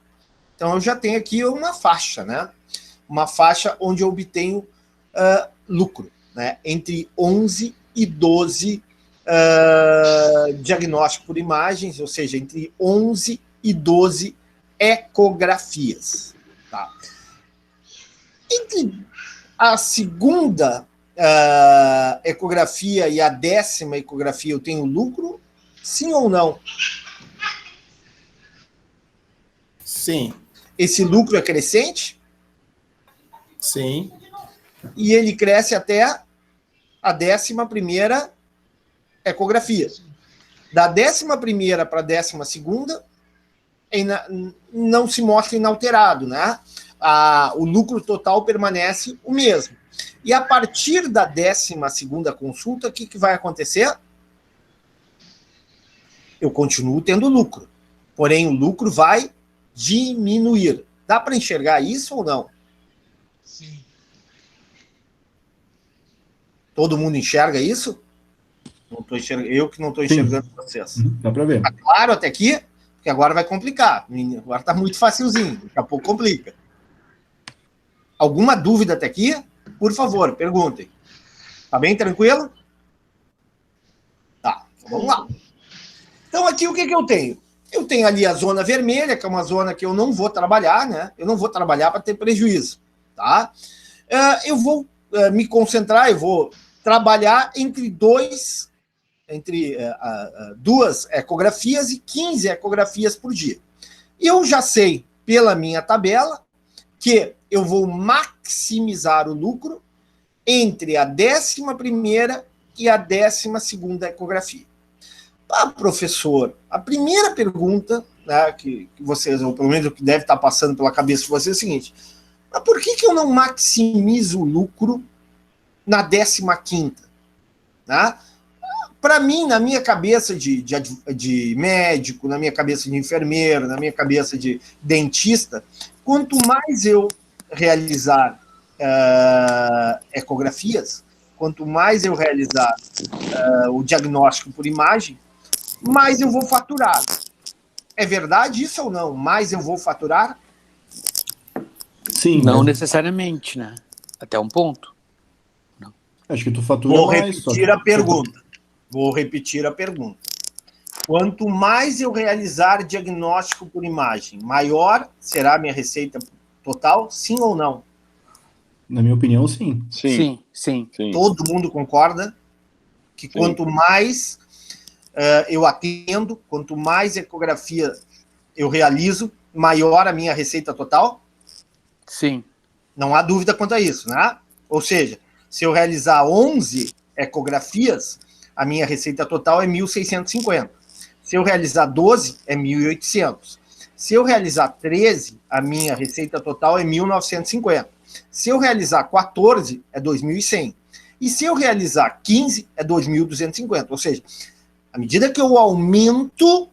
S1: Então, eu já tenho aqui uma faixa, né? Uma faixa onde eu obtenho lucro, né? Entre 11 e 12 diagnóstico por imagens, ou seja, entre 11 e 12 ecografias. Tá? Entre a segunda ecografia e a 10ª ecografia, eu tenho lucro? Sim ou não?
S4: Sim.
S1: Esse lucro é crescente?
S4: Sim.
S1: E ele cresce até a 11ª ecografia. Da 11ª para a 12ª, não se mostra inalterado, né? O lucro total permanece o mesmo. E a partir da 12ª consulta, o que vai acontecer? Eu continuo tendo lucro. Porém, o lucro vai diminuir. Dá para enxergar isso ou não?
S6: Sim.
S1: Todo mundo enxerga isso? Não tô enxergando, eu que não estou enxergando vocês.
S5: Dá para ver.
S1: Tá claro até aqui? Porque agora vai complicar. Agora está muito facilzinho. Daqui a pouco complica. Alguma dúvida até aqui? Por favor, perguntem. Tá bem tranquilo? Tá, vamos lá. Então, aqui o que eu tenho? Eu tenho ali a zona vermelha, que é uma zona que eu não vou trabalhar, né? Eu não vou trabalhar para ter prejuízo, tá? Eu vou me concentrar, eu vou trabalhar entre duas ecografias e 15 ecografias por dia. Eu já sei, pela minha tabela, que eu vou maximizar o lucro entre a 11ª e a 12ª ecografia. Professor, a primeira pergunta, né, que vocês, ou pelo menos o que deve estar passando pela cabeça de vocês, é o seguinte: mas por que eu não maximizo o lucro na 15ª? Né? Para mim, na minha cabeça de médico, na minha cabeça de enfermeiro, na minha cabeça de dentista, quanto mais eu realizar ecografias, quanto mais eu realizar o diagnóstico por imagem, mais eu vou faturar. É verdade isso ou não? Mais eu vou faturar?
S5: Sim.
S6: Não necessariamente, né? Até um ponto.
S5: Não. Acho que tu fatura
S1: Vou
S5: mais.
S1: repetir a pergunta. Vou repetir a pergunta. Quanto mais eu realizar diagnóstico por imagem, maior será a minha receita total? Sim ou não?
S5: Na minha opinião, sim.
S6: Sim, sim.
S1: Todo mundo concorda que quanto mais eu atendo, quanto mais ecografia eu realizo, maior a minha receita total?
S6: Sim.
S1: Não há dúvida quanto a isso, né? Ou seja, se eu realizar 11 ecografias, a minha receita total é 1.650. Se eu realizar 12, é 1.800. Se eu realizar 13, a minha receita total é 1.950. Se eu realizar 14, é 2.100. E se eu realizar 15, é 2.250. Ou seja, à medida que eu aumento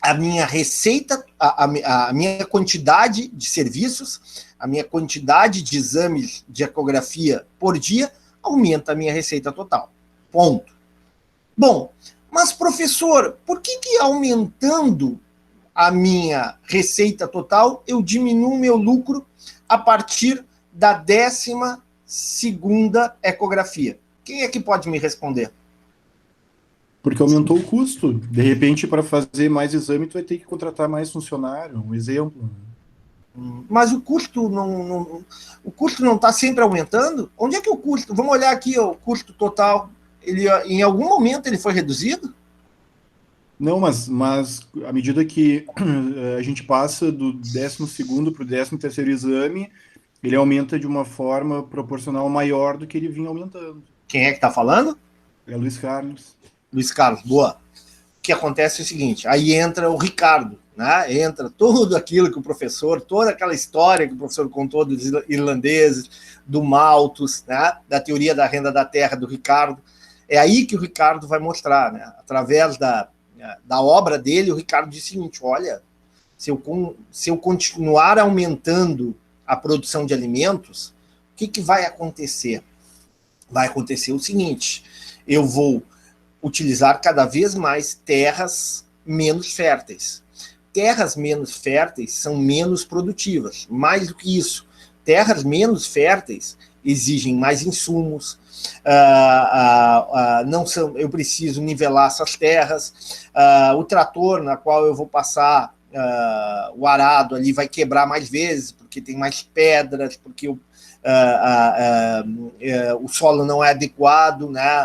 S1: a minha receita, a minha quantidade de serviços, a minha quantidade de exames de ecografia por dia, aumenta a minha receita total. Ponto. Bom, mas professor, por que aumentando a minha receita total, eu diminuo meu lucro a partir da 12ª ecografia? Quem é que pode me responder?
S5: Porque aumentou o custo. De repente, para fazer mais exame, tu vai ter que contratar mais funcionário. Um exemplo.
S1: Mas o custo não está sempre aumentando? Onde é que o custo? Vamos olhar aqui o custo total. Ele, em algum momento ele foi reduzido?
S5: Não, mas à medida que a gente passa do 12º para o 13º exame, ele aumenta de uma forma proporcional maior do que ele vinha aumentando.
S1: Quem é que está falando?
S5: É Luiz Carlos.
S1: Luiz Carlos, boa. O que acontece é o seguinte, aí entra o Ricardo, né? Entra tudo aquilo que o professor, toda aquela história que o professor contou dos irlandeses, do Malthus, né? Da teoria da renda da terra do Ricardo. É aí que o Ricardo vai mostrar, né? Através da obra dele, o Ricardo diz o seguinte, olha, se eu continuar aumentando a produção de alimentos, o que vai acontecer? Vai acontecer o seguinte, eu vou utilizar cada vez mais terras menos férteis. Terras menos férteis são menos produtivas. Mais do que isso, terras menos férteis exigem mais insumos, eu preciso nivelar essas terras, o trator na qual eu vou passar o arado ali vai quebrar mais vezes, porque tem mais pedras, porque o solo não é adequado, né,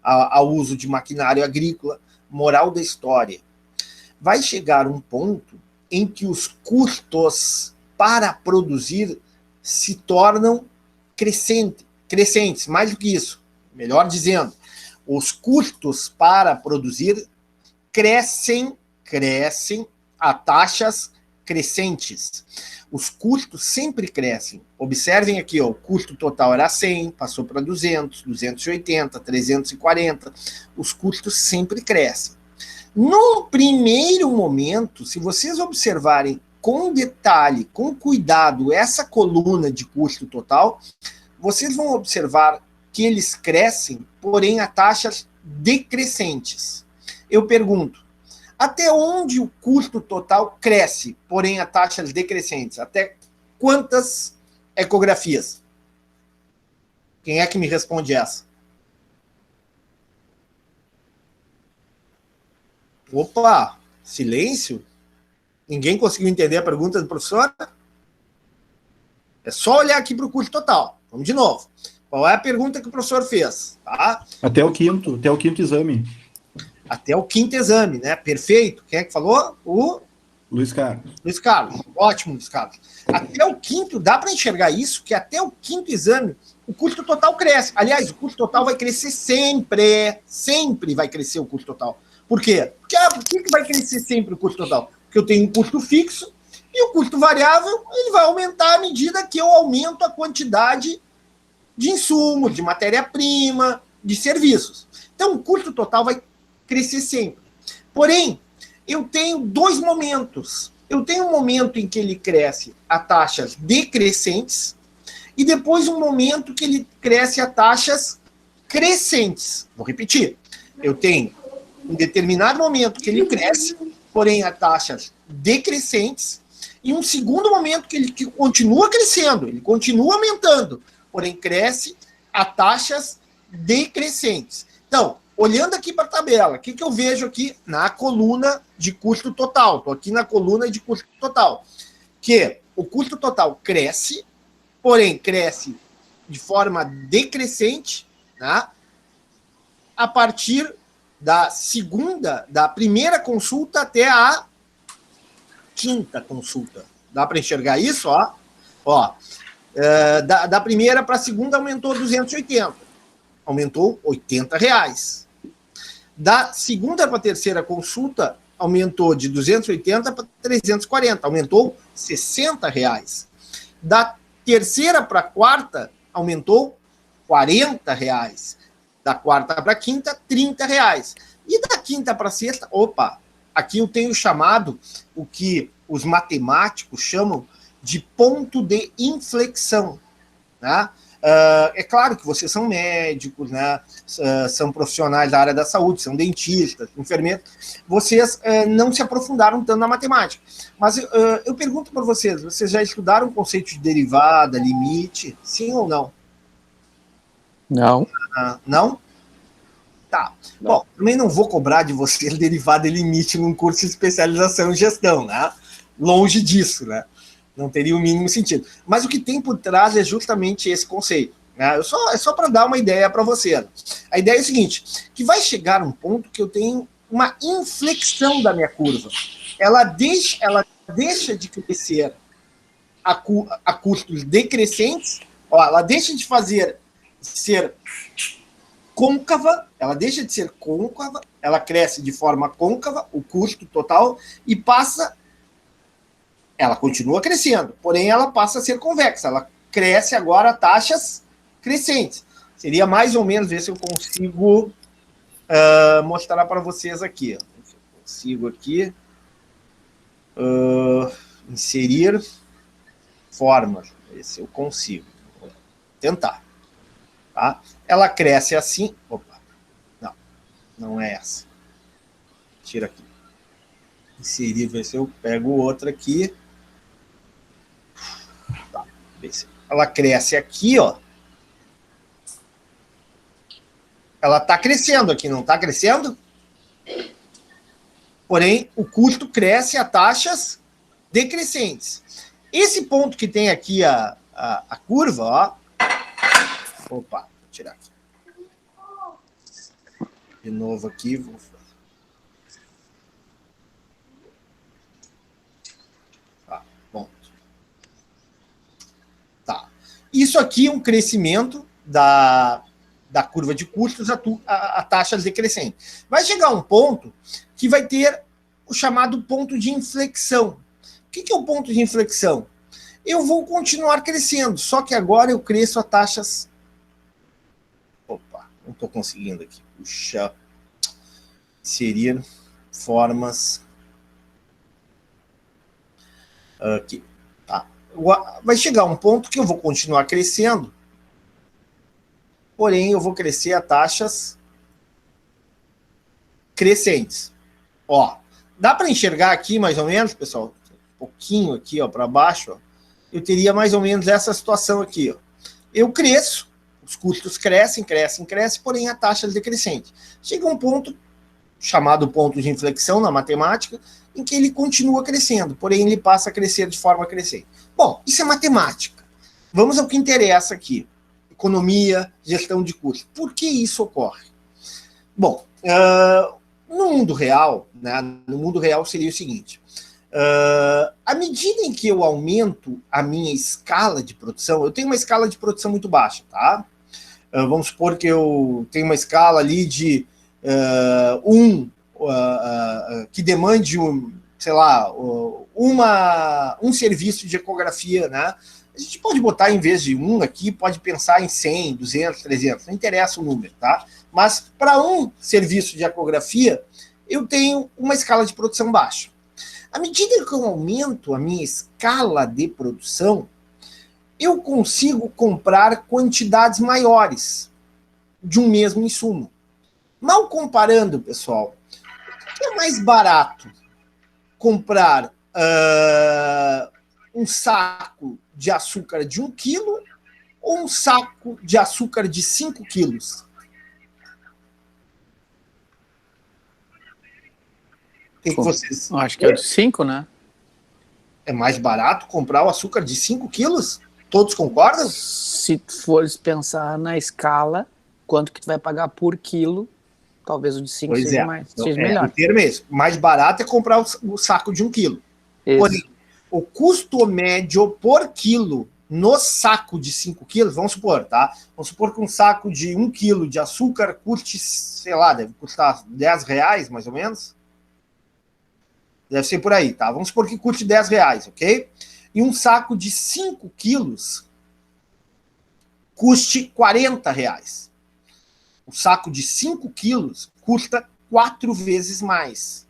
S1: ao uso de maquinário agrícola. Moral da história, vai chegar um ponto em que os custos para produzir se tornam crescentes, mais do que isso, melhor dizendo, os custos para produzir crescem a taxas crescentes. Os custos sempre crescem. Observem aqui, ó, o custo total era 100, passou para 200, 280, 340. Os custos sempre crescem. No primeiro momento, se vocês observarem com detalhe, com cuidado, essa coluna de custo total, vocês vão observar que eles crescem, porém a taxas decrescentes. Eu pergunto, até onde o custo total cresce, porém a taxas decrescentes? Até quantas ecografias? Quem é que me responde essa? Opa, silêncio? Ninguém conseguiu entender a pergunta do professor? É só olhar aqui para o custo total. Vamos de novo. Qual é a pergunta que o professor fez? Tá?
S5: Até o quinto exame.
S1: Até o 5º exame, né? Perfeito. Quem é que falou? O
S5: Luiz Carlos.
S1: Luiz Carlos. Ótimo, Luiz Carlos. Até o 5º, dá para enxergar isso, que até o 5º exame, o custo total cresce. Aliás, o custo total vai crescer sempre. Sempre vai crescer o custo total. Por quê? Porque, por que vai crescer sempre o custo total? Porque eu tenho um custo fixo e o custo variável ele vai aumentar à medida que eu aumento a quantidade de insumos, de matéria-prima, de serviços. Então, o custo total vai crescer sempre. Porém, eu tenho dois momentos. Eu tenho um momento em que ele cresce a taxas decrescentes e depois um momento que ele cresce a taxas crescentes. Vou repetir. Eu tenho um determinado momento que ele cresce, porém a taxas decrescentes, e um segundo momento que ele continua crescendo, ele continua aumentando, porém cresce a taxas decrescentes. Então, olhando aqui para a tabela, o que eu vejo aqui na coluna de custo total? Estou aqui na coluna de custo total. Que o custo total cresce, porém cresce de forma decrescente, né, a partir da primeira consulta até a 5ª consulta. Dá para enxergar isso? Da primeira para a segunda aumentou 280. Aumentou R$80. Da segunda para a terceira consulta, aumentou de 280 para 340, aumentou R$60. Da terceira para a quarta, aumentou R$40. Da quarta para a quinta, R$30. E da quinta para a sexta, aqui eu tenho chamado o que os matemáticos chamam de ponto de inflexão. Né? É claro que vocês são médicos, né? São profissionais da área da saúde, são dentistas, enfermeiros. Vocês não se aprofundaram tanto na matemática. Mas eu pergunto para vocês já estudaram o conceito de derivada, limite? Sim ou não?
S6: Não.
S1: Não? Tá.
S3: Não.
S1: Bom, também não vou cobrar de vocês derivada e limite num curso de especialização em gestão, né? Longe disso, né? Não teria o mínimo sentido. Mas o que tem por trás é justamente esse conceito. Né? É só para dar uma ideia para você. A ideia é o seguinte, que vai chegar um ponto que eu tenho uma inflexão da minha curva. Ela deixa de crescer a custos decrescentes, ela deixa de ser côncava, ela deixa de ser côncava, ela cresce de forma côncava, o custo total, e ela continua crescendo, porém ela passa a ser convexa, ela cresce agora a taxas crescentes. Seria mais ou menos, ver se eu consigo mostrar para vocês aqui. Se eu consigo aqui inserir formas, ver se eu consigo. Vou tentar. Tá? Ela cresce assim. Opa, não é essa. Tira aqui. Inserir, ver se eu pego outra aqui. Tá, ela cresce aqui, ó. Ela está crescendo aqui, não está crescendo? Porém, o custo cresce a taxas decrescentes. Esse ponto que tem aqui a curva, ó. Opa, vou tirar aqui. De novo aqui, vou fazer. Bom. Tá. Isso aqui é um crescimento da curva de custos a taxas decrescentes. Vai chegar um ponto que vai ter o chamado ponto de inflexão. O que é o ponto de inflexão? Eu vou continuar crescendo, só que agora eu cresço a taxas... Opa, não estou conseguindo aqui. Puxa. Inserir formas... Aqui. Tá. Vai chegar um ponto que eu vou continuar crescendo, porém eu vou crescer a taxas crescentes. Ó, dá para enxergar aqui mais ou menos, pessoal? Um pouquinho aqui, ó, para baixo, ó. Eu teria mais ou menos essa situação aqui, ó. Eu cresço, os custos crescem, porém a taxa é decrescente. Chega um ponto, chamado ponto de inflexão na matemática, em que ele continua crescendo, porém ele passa a crescer de forma crescente. Bom, isso é matemática. Vamos ao que interessa aqui. Economia, gestão de custos. Por que isso ocorre? Bom, no mundo real, né, no mundo real seria o seguinte, à medida em que eu aumento a minha escala de produção, eu tenho uma escala de produção muito baixa, tá? Vamos supor que eu tenho uma escala ali de que demande um serviço de ecografia, né? A gente pode botar, em vez de aqui, pode pensar em 100, 200, 300, não interessa o número, tá? Mas para um serviço de ecografia, eu tenho uma escala de produção baixa. À medida que eu aumento a minha escala de produção, eu consigo comprar quantidades maiores de um mesmo insumo. Mal comparando, pessoal, o que é mais barato? Comprar um saco de açúcar de 1 quilo ou um saco de açúcar de 5 quilos? O que vocês...
S6: Acho que é o de 5, né?
S1: É mais barato comprar o açúcar de 5 quilos? Todos concordam?
S6: Se tu fores pensar na escala, quanto que tu vai pagar por quilo, talvez o de 5 seja melhor.
S1: O termo é esse. Mais barato é comprar o saco de 1 quilo.
S6: Isso.
S1: Porém, o custo médio por quilo no saco de 5 quilos, vamos supor, tá? Vamos supor que um saco de 1 quilo de açúcar custe, sei lá, deve custar R$10, mais ou menos. Deve ser por aí, tá? Vamos supor que custe R$10, ok? E um saco de 5 quilos custe R$40. O saco de 5 quilos custa 4 vezes mais.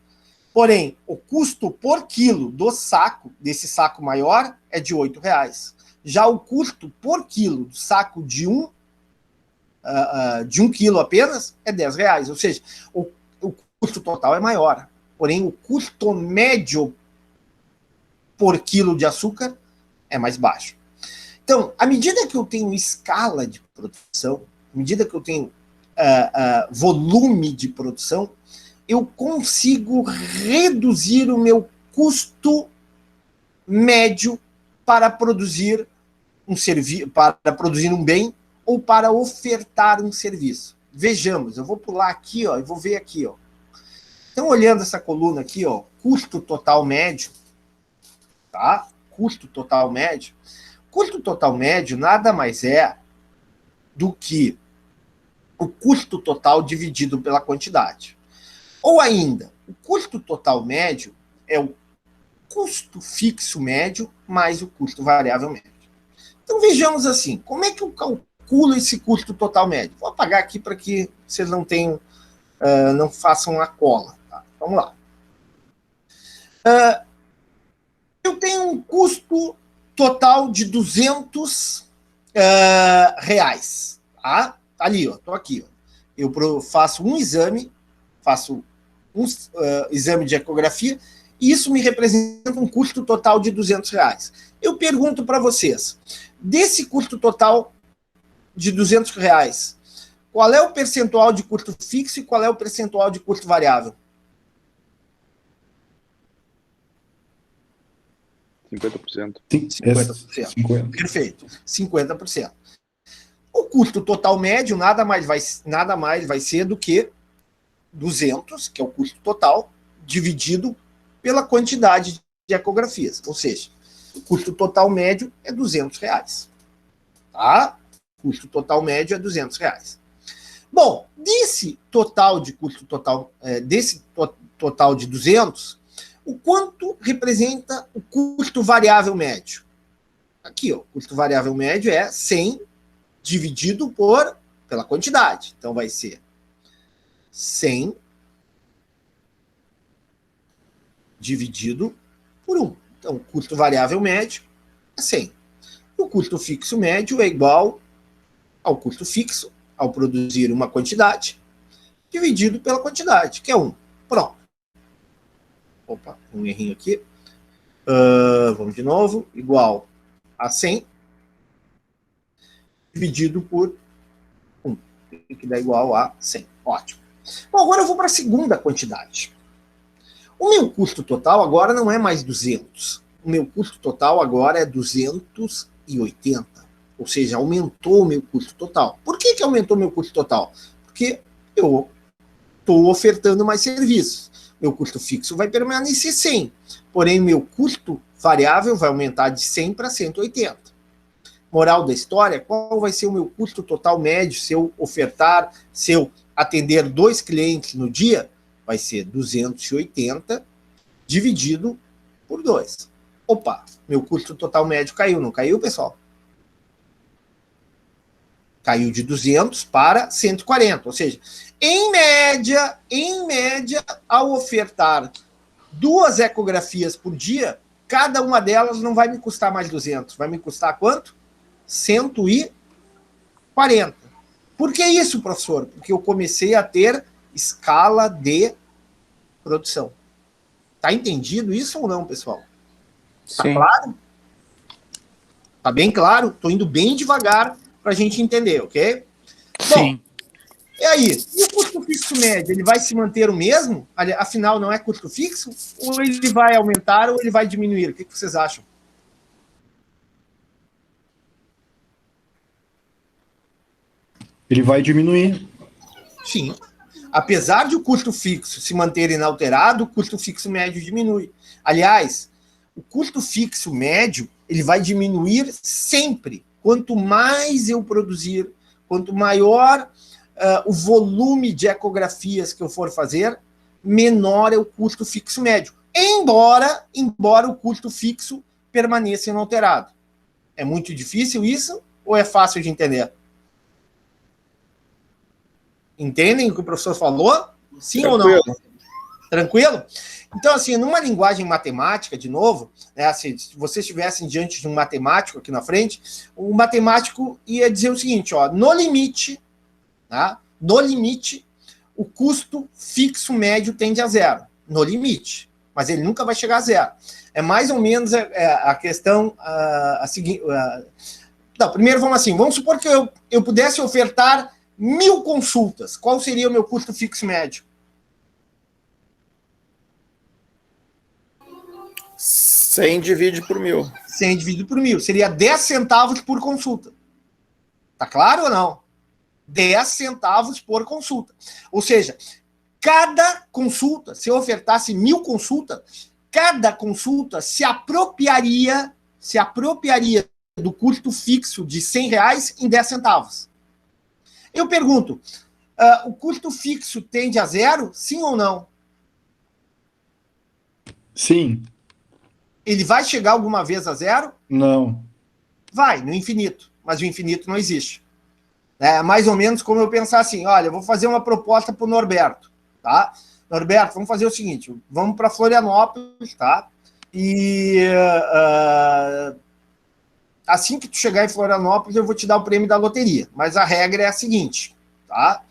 S1: Porém, o custo por quilo do saco, desse saco maior, é de R$8. Já o custo por quilo do saco de um quilo apenas é R$10. Ou seja, o custo total é maior. Porém, o custo médio por quilo de açúcar é mais baixo. Então, à medida que eu tenho escala de produção, à medida que eu tenho volume de produção, eu consigo reduzir o meu custo médio para produzir um bem ou para ofertar um serviço. Vejamos, eu vou pular aqui, ó, e vou ver aqui, ó. Então, olhando essa coluna aqui, ó, custo total médio, tá? Custo total médio. Custo total médio nada mais é do que o custo total dividido pela quantidade. Ou ainda, o custo total médio é o custo fixo médio mais o custo variável médio. Então, vejamos assim, como é que eu calculo esse custo total médio? Vou apagar aqui para que vocês não tenham, não façam a cola. Tá? Vamos lá. Eu tenho um custo total de R$200. Tá? Ali, ó, tô aqui. Ó. Eu faço um exame, exame de ecografia, e isso me representa um custo total de R$200. Eu pergunto para vocês, desse custo total de R$200, qual é o percentual de custo fixo e qual é o percentual de custo variável?
S7: 50%.
S1: 50%. Perfeito. 50%. O custo total médio nada mais vai ser do que 200, que é o custo total, dividido pela quantidade de ecografias. Ou seja, o custo total médio é R$200. Tá? O custo total médio é R$200. Bom, desse total de custo total, total de 200, o quanto representa o custo variável médio? Aqui, ó, o custo variável médio é 100 dividido pela quantidade. Então, vai ser 100 dividido por 1. Então, o custo variável médio é 100. O custo fixo médio é igual ao custo fixo, ao produzir uma quantidade, dividido pela quantidade, que é 1. Pronto. Opa, um errinho aqui. Vamos de novo. Igual a 100 dividido por 1, que dá igual a 100. Ótimo. Bom, agora eu vou para a segunda quantidade. O meu custo total agora não é mais 200. O meu custo total agora é 280. Ou seja, aumentou o meu custo total. Por que aumentou o meu custo total? Porque eu estou ofertando mais serviços. Meu custo fixo vai permanecer 100. Porém, meu custo variável vai aumentar de 100 para 180. Moral da história, qual vai ser o meu custo total médio se eu ofertar, se eu atender 2 clientes no dia? Vai ser 280 dividido por 2. Opa, meu custo total médio caiu, não caiu, pessoal? Caiu de 200 para 140, ou seja, em média, ao ofertar 2 ecografias por dia, cada uma delas não vai me custar mais 200, vai me custar quanto? 140. Por que isso, professor? Porque eu comecei a ter escala de produção. Tá entendido isso ou não, pessoal? Tá claro? Tá bem claro? Tô indo bem devagar para a gente entender, ok?
S6: Sim.
S1: Bom, e aí? E o custo fixo médio? Ele vai se manter o mesmo? Afinal, não é custo fixo? Ou ele vai aumentar ou ele vai diminuir? O que vocês acham?
S5: Ele vai diminuir.
S1: Sim. Apesar de o custo fixo se manter inalterado, o custo fixo médio diminui. Aliás, o custo fixo médio ele vai diminuir sempre. Quanto mais eu produzir, quanto maior o volume de ecografias que eu for fazer, menor é o custo fixo médio. Embora o custo fixo permaneça inalterado. É muito difícil isso ou é fácil de entender? Entendem o que o professor falou? Sim ou não? Tranquilo? Então, assim, numa linguagem matemática, de novo, né, assim, se vocês estivessem diante de um matemático aqui na frente, o matemático ia dizer o seguinte, ó, no limite, tá? No limite, o custo fixo médio tende a zero. No limite. Mas ele nunca vai chegar a zero. É mais ou menos a questão a seguinte. Não, primeiro vamos assim. Vamos supor que eu pudesse ofertar 1000 consultas. Qual seria o meu custo fixo médio?
S4: 100 divide por 1000.
S1: 100 dividido por 1000. Seria 10 centavos por consulta. Tá claro ou não? 10 centavos por consulta. Ou seja, cada consulta, se eu ofertasse 1000 consultas, cada consulta se apropriaria do custo fixo de R$100 em 10 centavos. Eu pergunto, o custo fixo tende a zero, sim ou não?
S5: Sim.
S1: Ele vai chegar alguma vez a zero?
S5: Não.
S1: Vai, no infinito. Mas o infinito não existe. É mais ou menos como eu pensar assim, olha, eu vou fazer uma proposta para o Norberto, tá? Norberto, vamos fazer o seguinte, vamos para Florianópolis, tá? E assim que tu chegar em Florianópolis, eu vou te dar o prêmio da loteria. Mas a regra é a seguinte, tá?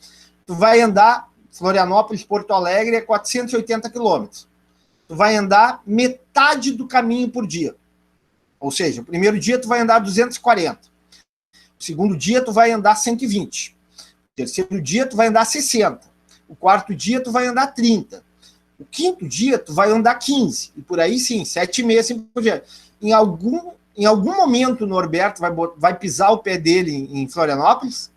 S1: Tu vai andar, Florianópolis, Porto Alegre, é 480 quilômetros. Tu vai andar metade do caminho por dia. Ou seja, o primeiro dia tu vai andar 240. O segundo dia tu vai andar 120. O terceiro dia tu vai andar 60. O quarto dia tu vai andar 30. O quinto dia tu vai andar 15. E por aí sim, 7,5, assim por diante. Em algum momento o Norberto vai pisar o pé dele em Florianópolis?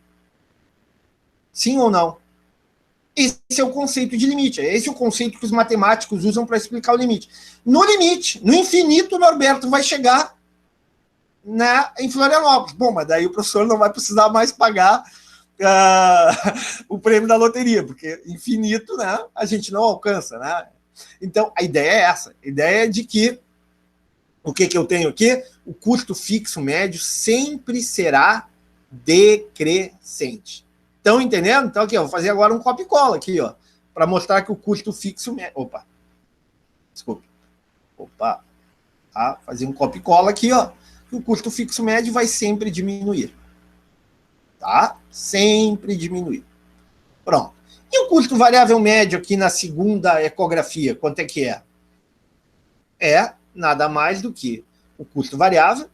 S1: Sim ou não? Esse é o conceito de limite. Esse é o conceito que os matemáticos usam para explicar o limite. No limite, no infinito, o Norberto vai chegar em Florianópolis. Bom, mas daí o professor não vai precisar mais pagar o prêmio da loteria, porque infinito, né, a gente não alcança, né? Então, a ideia é essa. A ideia é de que o que eu tenho aqui? O custo fixo médio sempre será decrescente. Estão entendendo? Então, aqui, ó, vou fazer agora um copia e cola aqui, ó, para mostrar que o custo fixo médio... Opa. Desculpe. Opa. Tá? Fazer um copia e cola aqui, ó. Que o custo fixo médio vai sempre diminuir. Tá? Sempre diminuir. Pronto. E o custo variável médio aqui na segunda ecografia, quanto é que é? É nada mais do que o custo variável,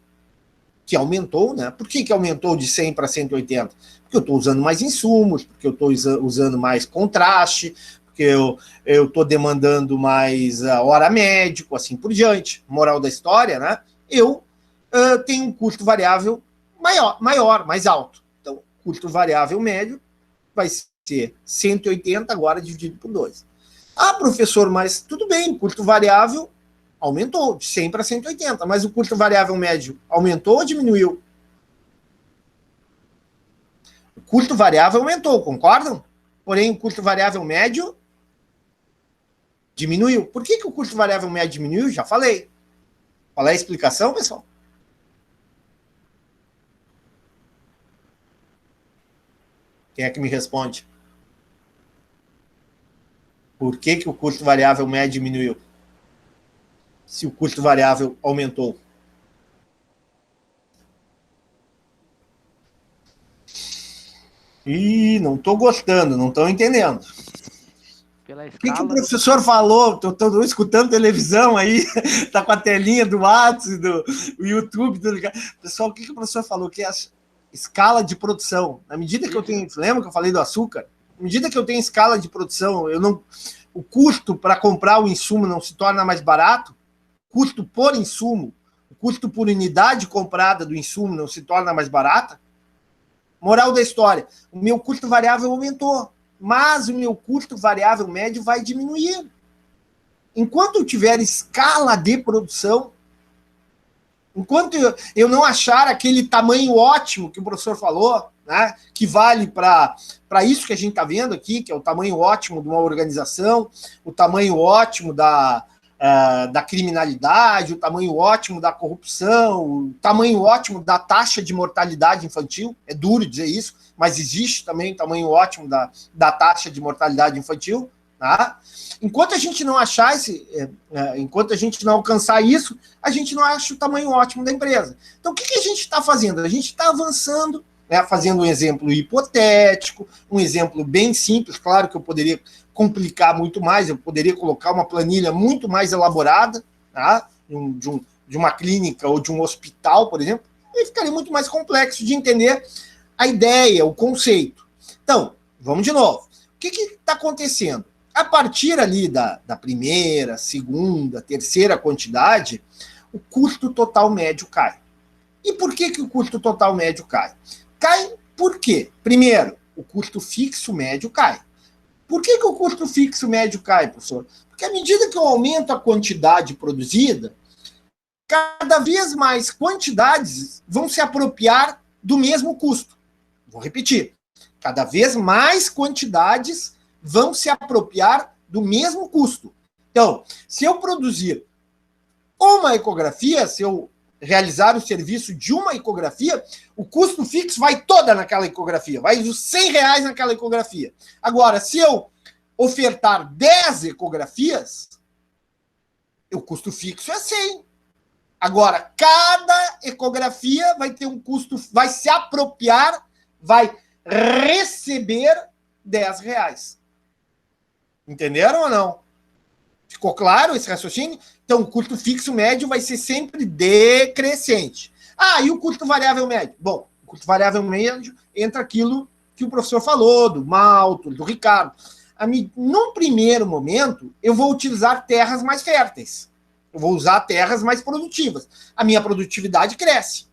S1: que aumentou, né? Por que aumentou de 100 para 180? Porque eu estou usando mais insumos, porque eu estou usando mais contraste, porque eu estou demandando mais hora médico, assim por diante. Moral da história, né? Eu tenho um custo variável maior, mais alto. Então, custo variável médio vai ser 180 agora dividido por 2. Ah, professor, mas tudo bem, custo variável aumentou de 100 para 180, mas o custo variável médio aumentou ou diminuiu? O custo variável aumentou, concordam? Porém, o custo variável médio diminuiu. Por que o custo variável médio diminuiu? Já falei. Qual é a explicação, pessoal? Quem é que me responde? Por que o custo variável médio diminuiu? Se o custo variável aumentou. Ih, não estou gostando, não estou entendendo.
S6: Pela
S1: O que
S6: escala...
S1: o professor falou? Estou escutando televisão aí, está com a telinha do WhatsApp, do YouTube. Pessoal, o que o professor falou? Que é a escala de produção. Na medida que eu tenho... Lembra que eu falei do açúcar? Na medida que eu tenho escala de produção, o custo para comprar o insumo não se torna mais barato, custo por insumo, o custo por unidade comprada do insumo não se torna mais barata. Moral da história, o meu custo variável aumentou, mas o meu custo variável médio vai diminuir. Enquanto eu tiver escala de produção, enquanto eu não achar aquele tamanho ótimo que o professor falou, né, que vale para isso que a gente está vendo aqui, que é o tamanho ótimo de uma organização, o tamanho ótimo da criminalidade, o tamanho ótimo da corrupção, o tamanho ótimo da taxa de mortalidade infantil. É duro dizer isso, mas existe também o tamanho ótimo da taxa de mortalidade infantil, tá? Enquanto a gente não achar enquanto a gente não alcançar isso, a gente não acha o tamanho ótimo da empresa. Então, o que a gente está fazendo? A gente está avançando, né, fazendo um exemplo hipotético, um exemplo bem simples. Claro que eu poderia complicar muito mais, eu poderia colocar uma planilha muito mais elaborada, tá? De uma clínica ou de um hospital, por exemplo, e ficaria muito mais complexo de entender a ideia, o conceito. Então, vamos de novo. O que está acontecendo? A partir ali da primeira, segunda, terceira quantidade, o custo total médio cai. E por que o custo total médio cai? Cai por quê? Primeiro, o custo fixo médio cai. Por que o custo fixo médio cai, professor? Porque à medida que eu aumento a quantidade produzida, cada vez mais quantidades vão se apropriar do mesmo custo. Vou repetir. Cada vez mais quantidades vão se apropriar do mesmo custo. Então, se eu produzir uma ecografia, se eu realizar o serviço de uma ecografia, o custo fixo vai toda naquela ecografia, vai os R$100 naquela ecografia. Agora, se eu ofertar 10 ecografias, o custo fixo é 100. Agora, cada ecografia vai ter um custo, vai se apropriar, vai receber R$10. Entenderam ou não? Ficou claro esse raciocínio? Então, o custo fixo médio vai ser sempre decrescente. E o custo variável médio? Bom, o custo variável médio entra aquilo que o professor falou, do Malto, do Ricardo. Num primeiro momento, eu vou utilizar terras mais férteis. Eu vou usar terras mais produtivas. A minha produtividade cresce.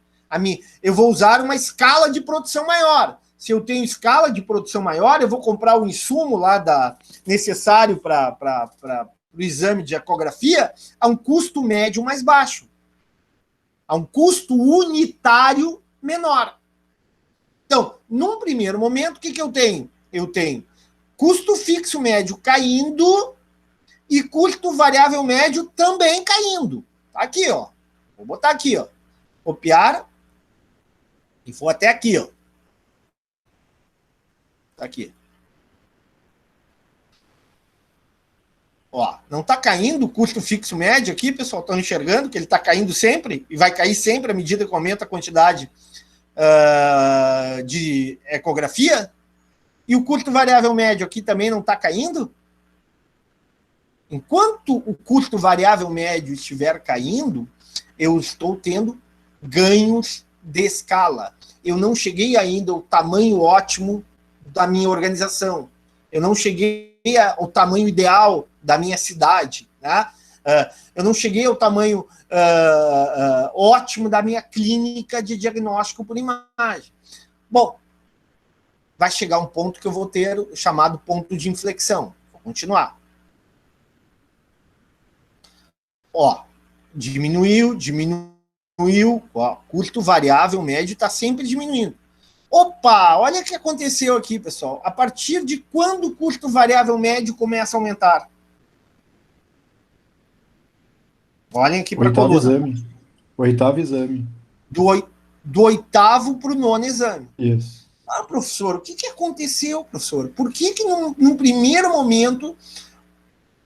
S1: Eu vou usar uma escala de produção maior. Se eu tenho escala de produção maior, eu vou comprar o insumo lá necessário para o exame de ecografia a um custo médio mais baixo. A um custo unitário menor. Então, num primeiro momento, o que eu tenho? Eu tenho custo fixo médio caindo e custo variável médio também caindo. Tá aqui, ó. Vou botar aqui, ó. Copiar e vou até aqui, ó. Tá aqui. Ó, não está caindo o custo fixo médio aqui, pessoal? Estão enxergando que ele está caindo sempre e vai cair sempre à medida que aumenta a quantidade de ecografia? E o custo variável médio aqui também não está caindo? Enquanto o custo variável médio estiver caindo, eu estou tendo ganhos de escala. Eu não cheguei ainda ao tamanho ótimo da minha organização. Eu não cheguei ao tamanho ideal da minha cidade. Né? Eu não cheguei ao tamanho ótimo da minha clínica de diagnóstico por imagem. Bom, vai chegar um ponto que eu vou ter o chamado ponto de inflexão. Vou continuar. Ó, diminuiu, ó, custo variável médio está sempre diminuindo. Opa, olha o que aconteceu aqui, pessoal. A partir de quando o custo variável médio começa a aumentar? Olhem aqui para a coluna.
S5: Oitavo exame.
S1: Do oitavo para o nono exame.
S5: Isso.
S1: Professor, o que aconteceu, professor? Por que num primeiro momento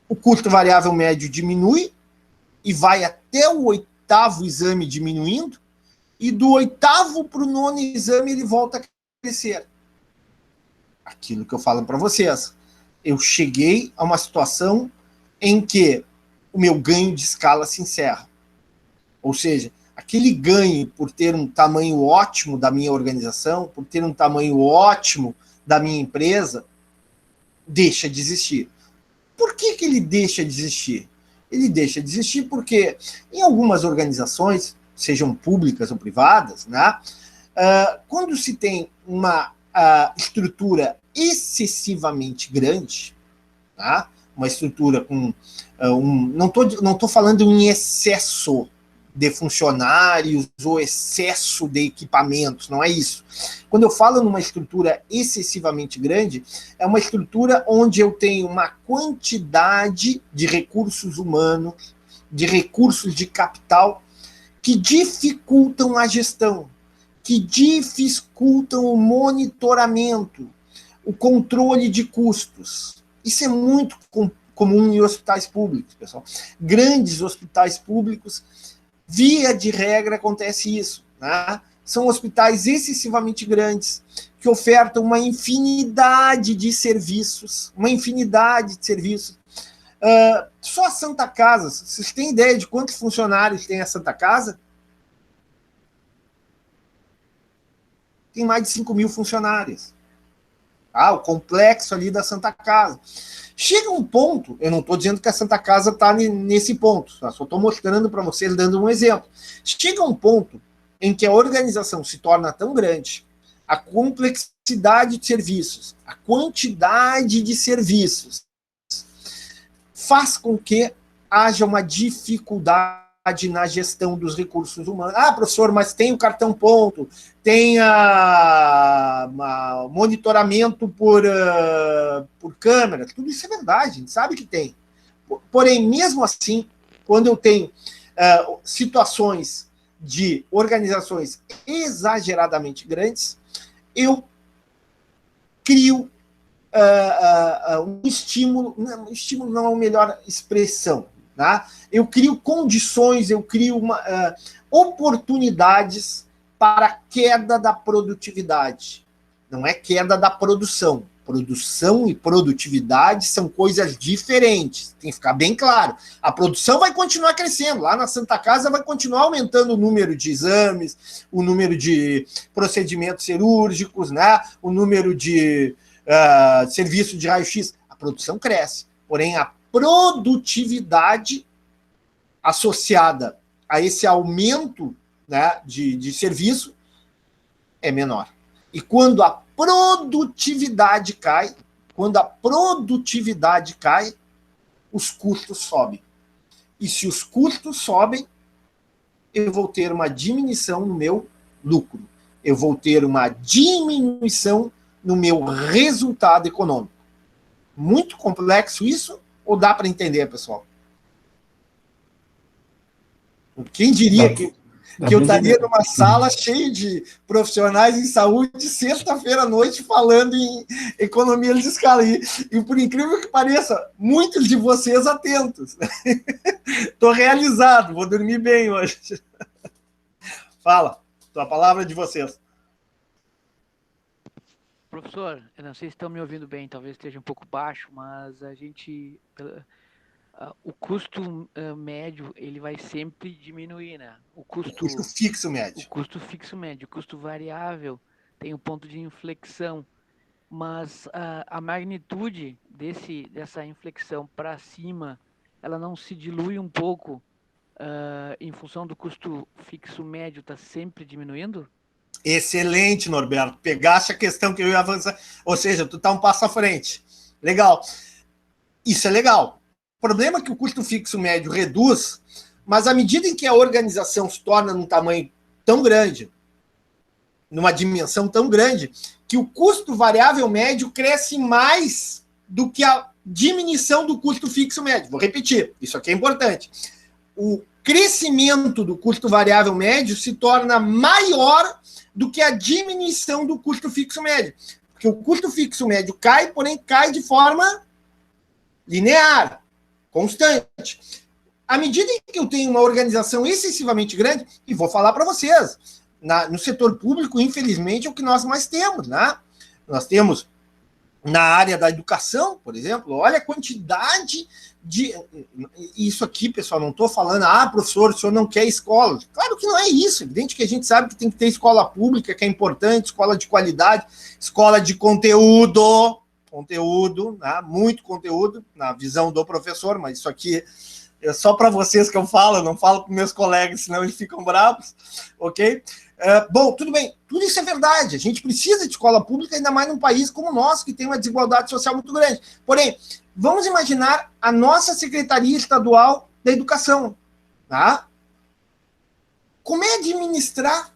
S1: o custo variável médio diminui e vai até o oitavo exame diminuindo, e do oitavo para o nono exame ele volta a crescer? Aquilo que eu falo para vocês. Eu cheguei a uma situação em que o meu ganho de escala se encerra. Ou seja, aquele ganho por ter um tamanho ótimo da minha organização, por ter um tamanho ótimo da minha empresa, deixa de existir. Por que ele deixa de existir? Ele deixa de existir porque em algumas organizações, sejam públicas ou privadas, né, quando se tem uma estrutura excessivamente grande, tá, uma estrutura com... não tô falando em excesso de funcionários ou excesso de equipamentos, não é isso. Quando eu falo numa estrutura excessivamente grande, é uma estrutura onde eu tenho uma quantidade de recursos humanos, de recursos de capital, que dificultam a gestão, que dificultam o monitoramento, o controle de custos. Isso é muito comum em hospitais públicos, pessoal. Grandes hospitais públicos, via de regra, acontece isso, né? São hospitais excessivamente grandes, que ofertam uma infinidade de serviços, só a Santa Casa, vocês têm ideia de quantos funcionários tem a Santa Casa? Tem mais de 5.000 funcionários. O complexo ali da Santa Casa. Chega um ponto, eu não estou dizendo que a Santa Casa está nesse ponto, só estou mostrando para vocês, dando um exemplo. Chega um ponto em que a organização se torna tão grande, a complexidade de serviços, a quantidade de serviços, faz com que haja uma dificuldade na gestão dos recursos humanos. Professor, mas tem o cartão ponto, tem monitoramento por câmera, tudo isso é verdade, a gente sabe que tem. Porém, mesmo assim, quando eu tenho situações de organizações exageradamente grandes, eu crio um estímulo não é a melhor expressão, tá? Eu crio condições, eu crio oportunidades para a queda da produtividade. Não é queda da produção. Produção e produtividade são coisas diferentes, tem que ficar bem claro. A produção vai continuar crescendo, lá na Santa Casa vai continuar aumentando o número de exames, o número de procedimentos cirúrgicos, né? O número de serviço de raio-x. A produção cresce, porém a produtividade associada a esse aumento, né, de serviço é menor. E quando a produtividade cai, os custos sobem. E se os custos sobem, eu vou ter uma diminuição no meu lucro. Eu vou ter uma diminuição no meu resultado econômico. Muito complexo isso, ou dá para entender, pessoal? Quem diria que eu estaria numa sala cheia de profissionais em saúde, sexta-feira à noite, falando em economia de escala. E por incrível que pareça, muitos de vocês atentos. Estou realizado, vou dormir bem hoje. Fala, a palavra é de vocês.
S6: Professor, eu não sei se estão me ouvindo bem, talvez esteja um pouco baixo, mas o custo médio ele vai sempre diminuir, né? O custo
S1: fixo médio.
S6: O custo fixo médio, o custo variável tem um ponto de inflexão, mas a magnitude dessa inflexão para cima, ela não se dilui um pouco em função do custo fixo médio está sempre diminuindo?
S1: Excelente, Norberto. Pegaste a questão que eu ia avançar. Ou seja, tu está um passo à frente. Legal. Isso é legal. O problema é que o custo fixo médio reduz, mas à medida em que a organização se torna num tamanho tão grande, numa dimensão tão grande, que o custo variável médio cresce mais do que a diminuição do custo fixo médio. Vou repetir, isso aqui é importante. O crescimento do custo variável médio se torna maior do que a diminuição do custo fixo médio. Porque o custo fixo médio cai, porém cai de forma linear, constante. À medida em que eu tenho uma organização excessivamente grande, e vou falar para vocês, no setor público, infelizmente, é o que nós mais temos, né? Nós temos na área da educação, por exemplo, olha a quantidade de... Isso aqui, pessoal, não estou falando, professor, o senhor não quer escola. Claro que não é isso, evidente que a gente sabe que tem que ter escola pública, que é importante, escola de qualidade, escola de conteúdo, né? Muito conteúdo, na visão do professor, mas isso aqui é só para vocês que eu falo, não falo para meus colegas, senão eles ficam bravos, ok? Bom, tudo bem, tudo isso é verdade, a gente precisa de escola pública, ainda mais num país como o nosso, que tem uma desigualdade social muito grande. Porém, vamos imaginar a nossa Secretaria Estadual da Educação, tá? Como é administrar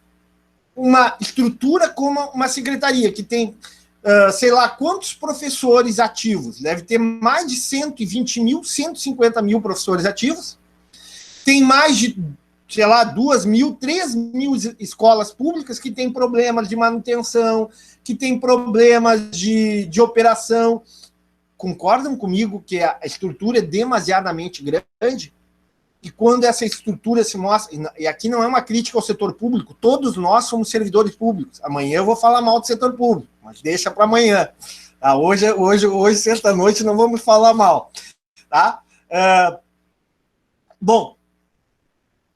S1: uma estrutura como uma secretaria que tem, sei lá, quantos professores ativos? Deve ter mais de 120 mil, 150 mil professores ativos, tem mais de, sei lá, 2.000, 3.000 escolas públicas que têm problemas de manutenção, que têm problemas de operação. concordam comigo que a estrutura é demasiadamente grande? E quando essa estrutura se mostra, e aqui não é uma crítica ao setor público, todos nós somos servidores públicos. Amanhã eu vou falar mal do setor público, mas deixa para amanhã. Tá? Hoje, sexta-noite, não vamos falar mal. Tá? Bom,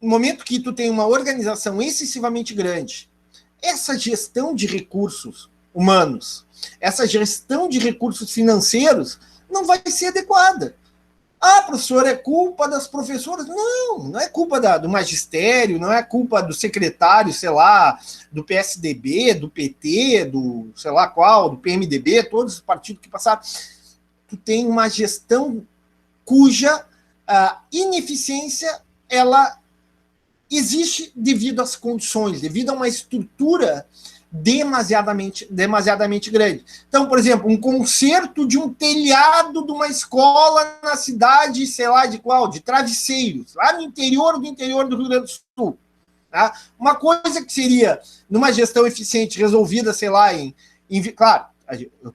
S1: no momento que tu tem uma organização excessivamente grande, essa gestão de recursos humanos, essa gestão de recursos financeiros não vai ser adequada. Ah, professor, é culpa das professoras? Não, não é culpa do magistério, não é culpa do secretário, sei lá, do PSDB, do PT, do sei lá qual, do PMDB, todos os partidos que passaram. Tu tem uma gestão cuja ineficiência, ela existe devido às condições, devido a uma estrutura demasiadamente grande. Então, por exemplo, um conserto de um telhado de uma escola na cidade, sei lá de qual, de Travesseiros, lá no interior do Rio Grande do Sul. Tá? Uma coisa que seria, numa gestão eficiente, resolvida, sei lá, claro,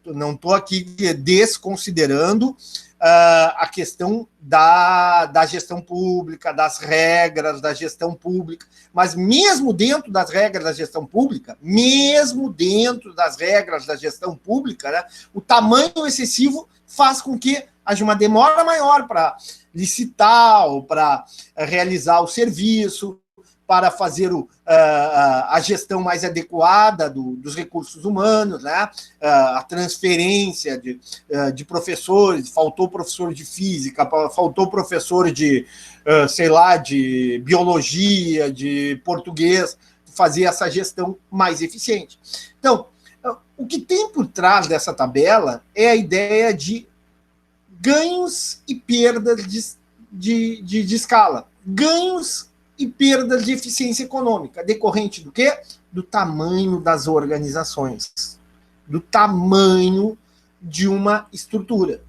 S1: eu não estou aqui desconsiderando a questão da gestão pública, das regras da gestão pública, mas mesmo dentro das regras da gestão pública, né, o tamanho excessivo faz com que haja uma demora maior para licitar ou para realizar o serviço, para fazer a gestão mais adequada dos recursos humanos, né? A transferência de professores, faltou professor de física, faltou professor de, sei lá, de biologia, de português, fazer essa gestão mais eficiente. Então, o que tem por trás dessa tabela é a ideia de ganhos e perdas de escala. Ganhos e perdas de eficiência econômica, decorrente do quê? Do tamanho das organizações, do tamanho de uma estrutura.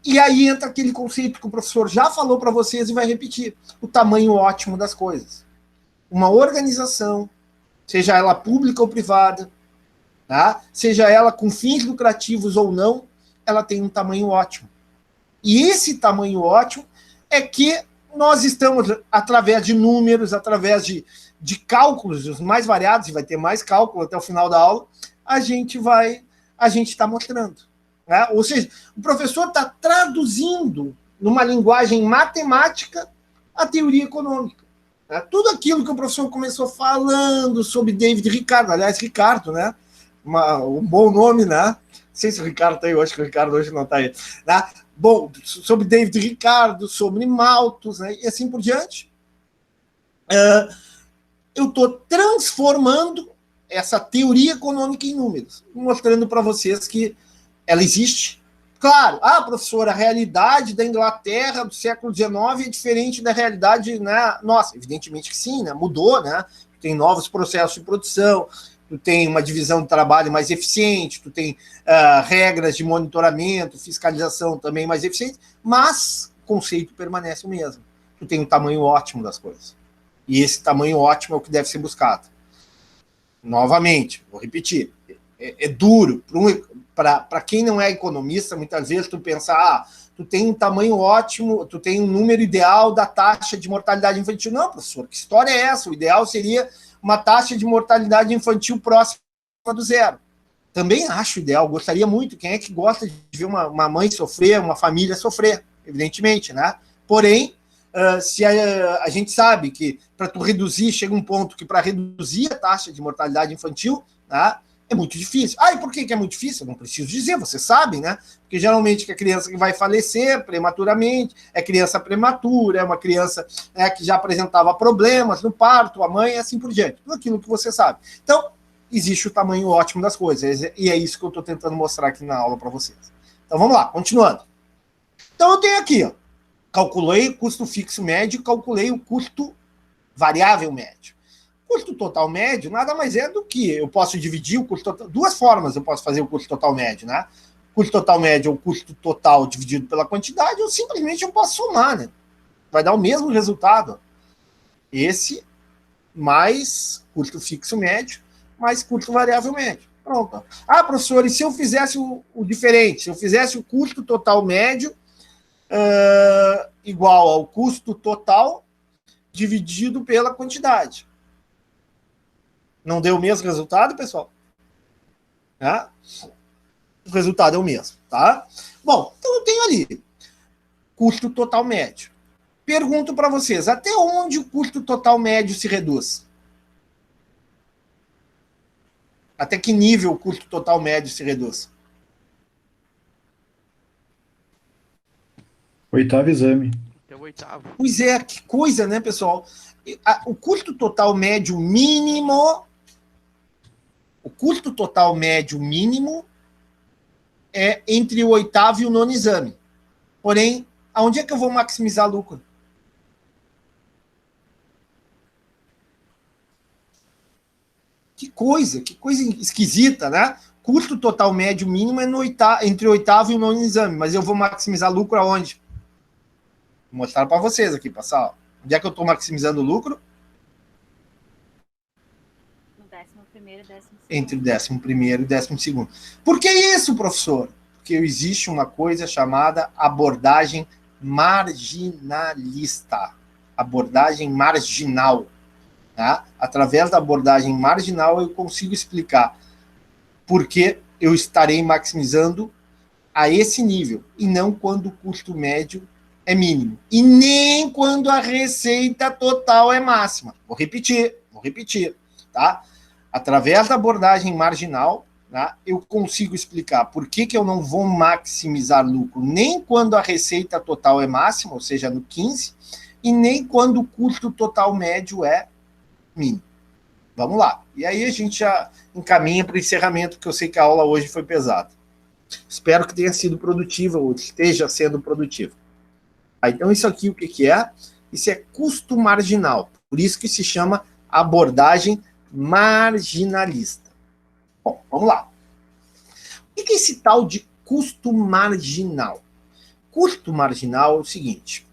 S1: E aí entra aquele conceito que o professor já falou para vocês e vai repetir, o tamanho ótimo das coisas. Uma organização, seja ela pública ou privada, tá? Seja ela com fins lucrativos ou não, ela tem um tamanho ótimo. E esse tamanho ótimo é que nós estamos, através de números, através de cálculos, os mais variados, e vai ter mais cálculo até o final da aula, a gente está mostrando. Né? Ou seja, o professor está traduzindo numa linguagem matemática a teoria econômica. Né? Tudo aquilo que o professor começou falando sobre David Ricardo, aliás, Ricardo, né? Um bom nome, né? Não sei se o Ricardo está aí hoje, que o Ricardo hoje não está aí. Né? Bom, sobre David Ricardo, sobre Malthus, né, e assim por diante. Eu estou transformando essa teoria econômica em números, mostrando para vocês que ela existe. Claro, professor, a realidade da Inglaterra do século XIX é diferente da realidade, né, nossa, evidentemente que sim, né, mudou, né, tem novos processos de produção, tu tem uma divisão de trabalho mais eficiente, tu tem regras de monitoramento, fiscalização também mais eficiente, mas o conceito permanece o mesmo. Tu tem um tamanho ótimo das coisas. E esse tamanho ótimo é o que deve ser buscado. Novamente, vou repetir, é duro. Para quem não é economista, muitas vezes tu pensa, tu tem um tamanho ótimo, tu tem um número ideal da taxa de mortalidade infantil. Não, professor, que história é essa? O ideal seria uma taxa de mortalidade infantil próxima do zero. Também acho ideal, gostaria muito. Quem é que gosta de ver uma mãe sofrer, uma família sofrer? Evidentemente, né? Porém, se a gente sabe que para tu reduzir, chega um ponto que para reduzir a taxa de mortalidade infantil, né, é muito difícil. E por que é muito difícil? Eu não preciso dizer, vocês sabem, né? Porque geralmente a criança que vai falecer prematuramente é criança prematura, é uma criança que já apresentava problemas no parto, a mãe, e assim por diante. Tudo aquilo que você sabe. Então, existe o tamanho ótimo das coisas, e é isso que eu estou tentando mostrar aqui na aula para vocês. Então, vamos lá, continuando. Então, eu tenho aqui, calculei o custo fixo médio, calculei o custo variável médio. Custo total médio nada mais é do que eu posso dividir o custo total. Duas formas eu posso fazer o custo total médio, né? O custo total médio é o custo total dividido pela quantidade, ou simplesmente eu posso somar, né? Vai dar o mesmo resultado. Esse mais custo fixo médio, mais custo variável médio. Pronto. Ah, professor, e se eu fizesse o diferente? Se eu fizesse o custo total médio igual ao custo total dividido pela quantidade. Não deu o mesmo resultado, pessoal? O resultado é o mesmo, tá? Bom, então eu tenho ali custo total médio. Pergunto para vocês, até onde o custo total médio se reduz? Até que nível o custo total médio se reduz?
S5: Oitavo exame.
S6: Até o oitavo.
S1: Pois é, que coisa, né, pessoal? O custo total médio mínimo... O custo total médio mínimo é entre o oitavo e o nono exame. Porém, aonde é que eu vou maximizar lucro? Que coisa esquisita, né? Custo total médio mínimo é entre o oitavo e o nono exame, mas eu vou maximizar lucro aonde? Vou mostrar para vocês aqui, pessoal. Onde é que eu estou maximizando o lucro?
S7: No 11º e 12º.
S1: Entre o 11º e 12º. Por que isso, professor? Porque existe uma coisa chamada abordagem marginalista. Abordagem marginal. Tá? Através da abordagem marginal eu consigo explicar por que eu estarei maximizando a esse nível, e não quando o custo médio é mínimo. E nem quando a receita total é máxima. Vou repetir. Tá? Através da abordagem marginal, tá, eu consigo explicar por que eu não vou maximizar lucro nem quando a receita total é máxima, ou seja, no 15, e nem quando o custo total médio é mínimo. Vamos lá. E aí a gente já encaminha para o encerramento, porque eu sei que a aula hoje foi pesada. Espero que tenha sido produtiva, ou esteja sendo produtiva. Então isso aqui o que é? Isso é custo marginal. Por isso que se chama abordagem marginalista. Bom, vamos lá. O que é esse tal de custo marginal? Custo marginal é o seguinte: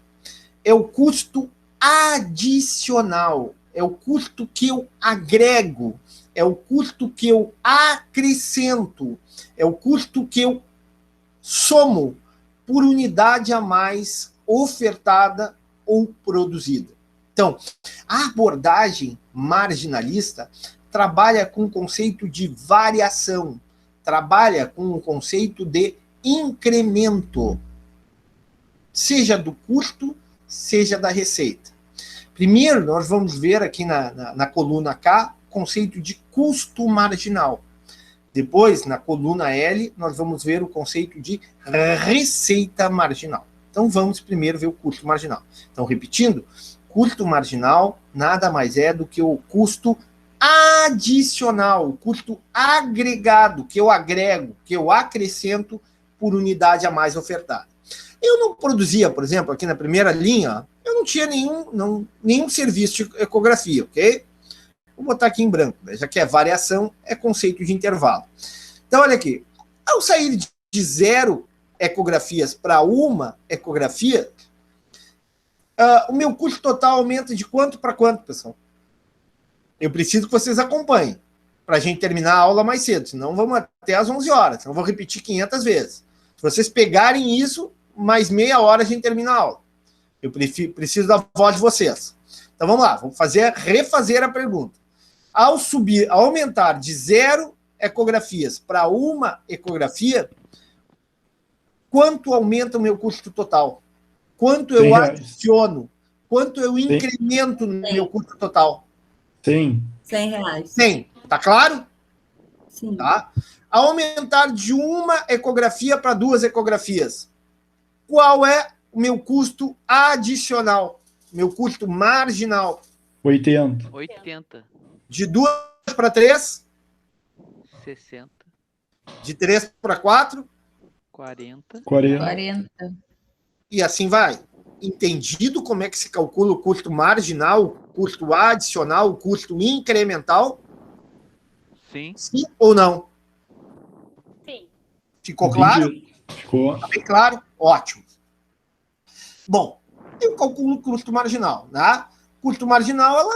S1: é o custo adicional, é o custo que eu agrego, é o custo que eu acrescento, é o custo que eu somo por unidade a mais ofertada ou produzida. Então, a abordagem marginalista trabalha com o conceito de variação, trabalha com o conceito de incremento, seja do custo, seja da receita. Primeiro, nós vamos ver aqui na coluna K, o conceito de custo marginal. Depois, na coluna L, nós vamos ver o conceito de receita marginal. Então, vamos primeiro ver o custo marginal. Então, repetindo, custo marginal nada mais é do que o custo adicional, o custo agregado, que eu agrego, que eu acrescento por unidade a mais ofertada. Eu não produzia, por exemplo, aqui na primeira linha, eu não tinha nenhum serviço de ecografia, ok? Vou botar aqui em branco, né? Já que é variação, é conceito de intervalo. Então, olha aqui. Ao sair de 0 ecografias para 1 ecografia, o meu custo total aumenta de quanto para quanto, pessoal? Eu preciso que vocês acompanhem, para a gente terminar a aula mais cedo, senão vamos até às 11 horas, senão eu vou repetir 500 vezes. Se vocês pegarem isso, mais meia hora a gente termina a aula. Eu preciso da voz de vocês. Então vamos lá, vamos refazer a pergunta. Ao aumentar de 0 ecografias para 1 ecografia, quanto aumenta o meu custo total? Quanto eu adiciono? Quanto eu incremento no meu custo total?
S5: 100.
S2: R$100.
S1: 100. Tá claro?
S2: Sim.
S1: Tá? Ao aumentar de 1 ecografia para 2 ecografias, qual é o meu custo adicional? Meu custo marginal?
S5: 80.
S6: 80.
S1: De 2 para 3?
S6: 60.
S1: De 3 para 4?
S6: 40.
S7: 40.
S1: E assim vai. Entendido como é que se calcula o custo marginal, o custo adicional, o custo incremental?
S6: Sim.
S1: Sim ou não?
S7: Sim.
S1: Ficou claro?
S5: Ficou.
S1: Tá bem claro? Ótimo. Bom, eu calculo o custo marginal, né? O custo marginal,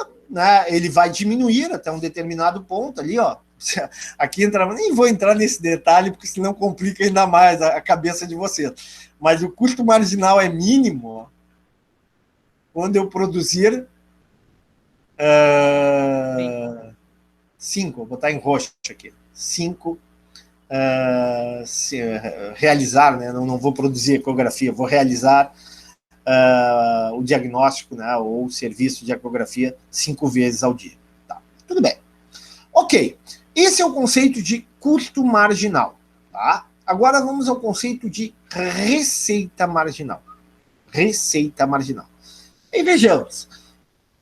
S1: ele vai diminuir até um determinado ponto ali, ó, Aqui nem vou entrar nesse detalhe, porque senão complica ainda mais a cabeça de vocês. Mas o custo marginal é mínimo, ó, quando eu produzir 5, vou botar em roxo aqui, 5, realizar, né? Não vou produzir ecografia, vou realizar o diagnóstico, né, ou o serviço de ecografia 5 vezes ao dia. Tá, tudo bem. Ok, esse é o conceito de custo marginal. Tá? Agora vamos ao conceito de receita marginal. Receita marginal. E vejamos,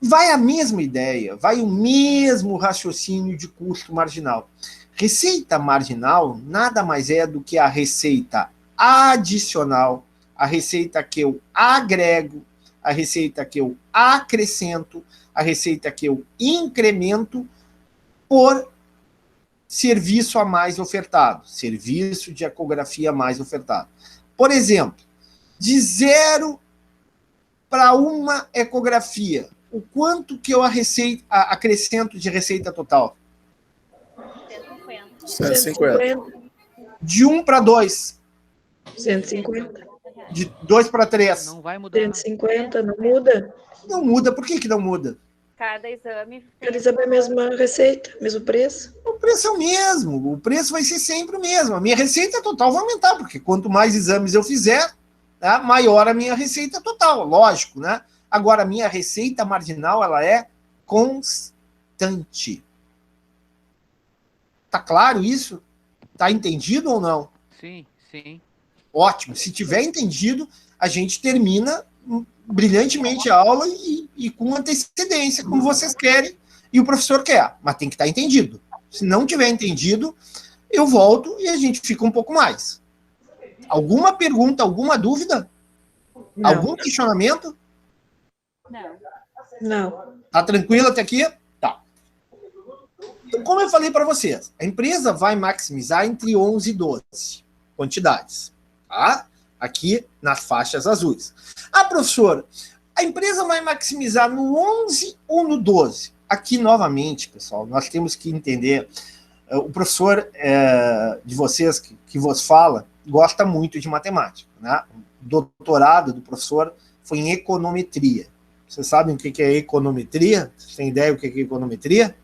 S1: vai a mesma ideia, vai o mesmo raciocínio de custo marginal. Receita marginal nada mais é do que a receita adicional, a receita que eu agrego, a receita que eu acrescento, a receita que eu incremento por serviço a mais ofertado, serviço de ecografia a mais ofertado. Por exemplo, de 0 para 1 ecografia, o quanto que eu acrescento de receita total?
S4: 150.
S1: De 1 para 2.
S3: 150.
S1: De 2 para 3.
S6: Não vai mudar.
S3: 150, não muda?
S1: Não muda. Por que não muda?
S7: Cada exame.
S3: Eles sabem a mesma receita, mesmo preço.
S1: O preço é o mesmo. O preço vai ser sempre o mesmo. A minha receita total vai aumentar, porque quanto mais exames eu fizer, né, maior a minha receita total. Lógico, né? Agora, a minha receita marginal, ela é constante. Tá claro isso? Tá entendido ou não?
S6: Sim, sim.
S1: Ótimo. Se tiver entendido, a gente termina brilhantemente a aula e com antecedência, como vocês querem e o professor quer. Mas tem que estar entendido. Se não tiver entendido, eu volto e a gente fica um pouco mais. Alguma pergunta, alguma dúvida?
S3: Não.
S1: Algum questionamento?
S7: Não.
S3: Não.
S1: Tá tranquilo até aqui? Tá. Então, como eu falei para vocês, a empresa vai maximizar entre 11 e 12 quantidades. Tá? Aqui nas faixas azuis. Ah, professor, a empresa vai maximizar no 11 ou no 12? Aqui, novamente, pessoal, nós temos que entender, o professor de vocês que vos fala, gosta muito de matemática. Né? O doutorado do professor foi em econometria. Vocês sabem o que é econometria? Vocês têm ideia do que é econometria?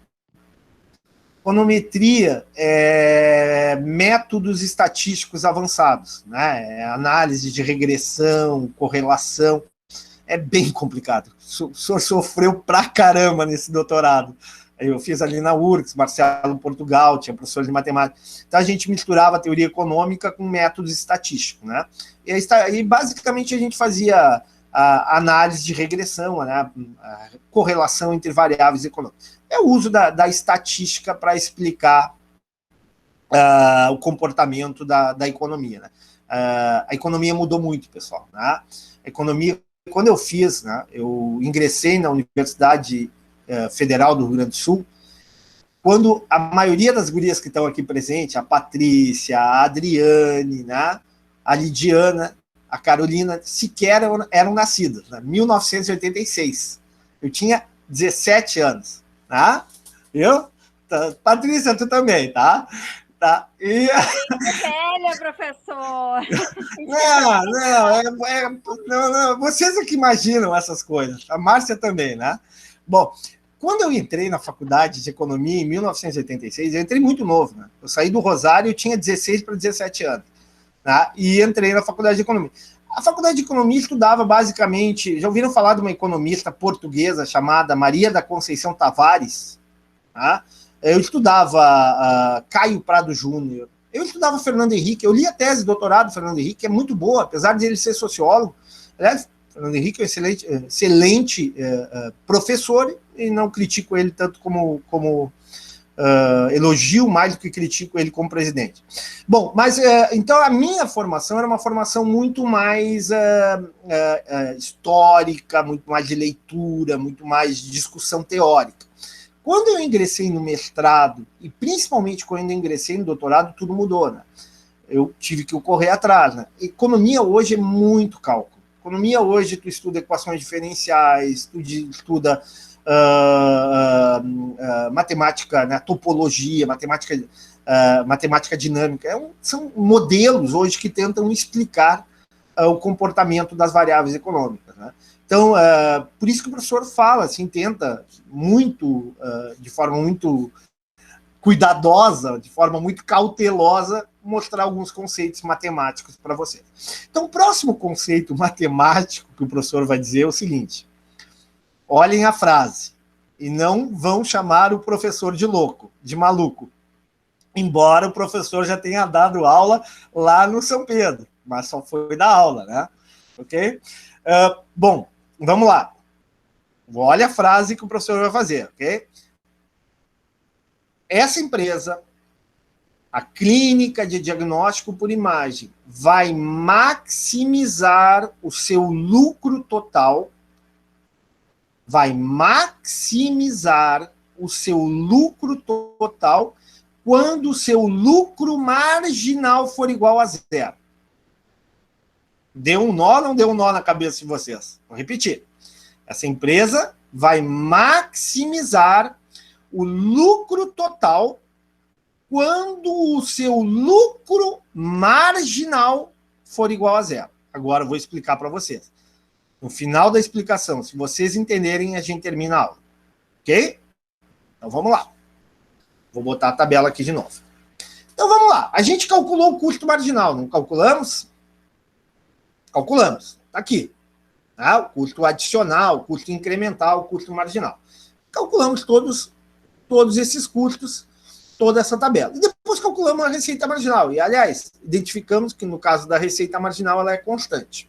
S1: Econometria é métodos estatísticos avançados, né? É análise de regressão, correlação. É bem complicado. O senhor sofreu pra caramba nesse doutorado. Eu fiz ali na URGS, Marcelo Portugal, tinha professor de matemática. Então a gente misturava a teoria econômica com métodos estatísticos, né? E basicamente a gente fazia a análise de regressão, né? A correlação entre variáveis econômicas. É o uso da estatística para explicar o comportamento da economia. Né? A economia mudou muito, pessoal. Né? A economia, quando eu fiz, né, eu ingressei na Universidade Federal do Rio Grande do Sul, quando a maioria das gurias que estão aqui presentes, a Patrícia, a Adriane, né, a Lidiana, a Carolina, sequer eram nascidas, né, 1986. Eu tinha 17 anos. Tá? Viu? Tá. Patrícia, tu também, tá? Tá. E...
S7: Velha, professor!
S1: Não, vocês é que imaginam essas coisas. A Márcia também, né? Bom, quando eu entrei na faculdade de economia em 1986, eu entrei muito novo, né? Eu saí do Rosário, eu tinha 16 para 17 anos, tá? E entrei na faculdade de economia. A faculdade de economia estudava basicamente... Já ouviram falar de uma economista portuguesa chamada Maria da Conceição Tavares? Tá? Eu estudava Caio Prado Júnior, eu estudava Fernando Henrique, eu li a tese de doutorado do Fernando Henrique, que é muito boa, apesar de ele ser sociólogo. Aliás, Fernando Henrique é um excelente professor, e não critico ele tanto como elogio mais do que critico ele como presidente. Bom, mas então a minha formação era uma formação muito mais histórica, muito mais de leitura, muito mais de discussão teórica. Quando eu ingressei no mestrado, e principalmente quando eu ingressei no doutorado, tudo mudou, né? Eu tive que correr atrás, né? Economia hoje é muito cálculo. Economia hoje, tu estuda equações diferenciais, tu estuda matemática, né, topologia, matemática dinâmica. São modelos hoje que tentam explicar o comportamento das variáveis econômicas, né? Então, por isso que o professor fala, assim, tenta muito, de forma muito cuidadosa, de forma muito cautelosa, mostrar alguns conceitos matemáticos para você. Então, o próximo conceito matemático que o professor vai dizer é o seguinte: olhem a frase, e não vão chamar o professor de louco, de maluco, embora o professor já tenha dado aula lá no São Pedro, mas só foi dar aula, né? Ok? Bom, vamos lá. Olha a frase que o professor vai fazer, ok? Essa empresa, a clínica de diagnóstico por imagem, vai maximizar o seu lucro total, quando o seu lucro marginal for igual a zero. Deu um nó ou não deu um nó na cabeça de vocês? Vou repetir. Essa empresa vai maximizar o lucro total quando o seu lucro marginal for igual a zero. Agora eu vou explicar para vocês. No final da explicação, se vocês entenderem, a gente termina a aula. Ok? Então vamos lá. Vou botar a tabela aqui de novo. Então vamos lá. A gente calculou o custo marginal, não calculamos? Calculamos. Está aqui. Tá? O custo adicional, o custo incremental, o custo marginal. Calculamos todos esses custos, toda essa tabela. E depois calculamos a receita marginal. E, aliás, identificamos que, no caso da receita marginal, ela é constante.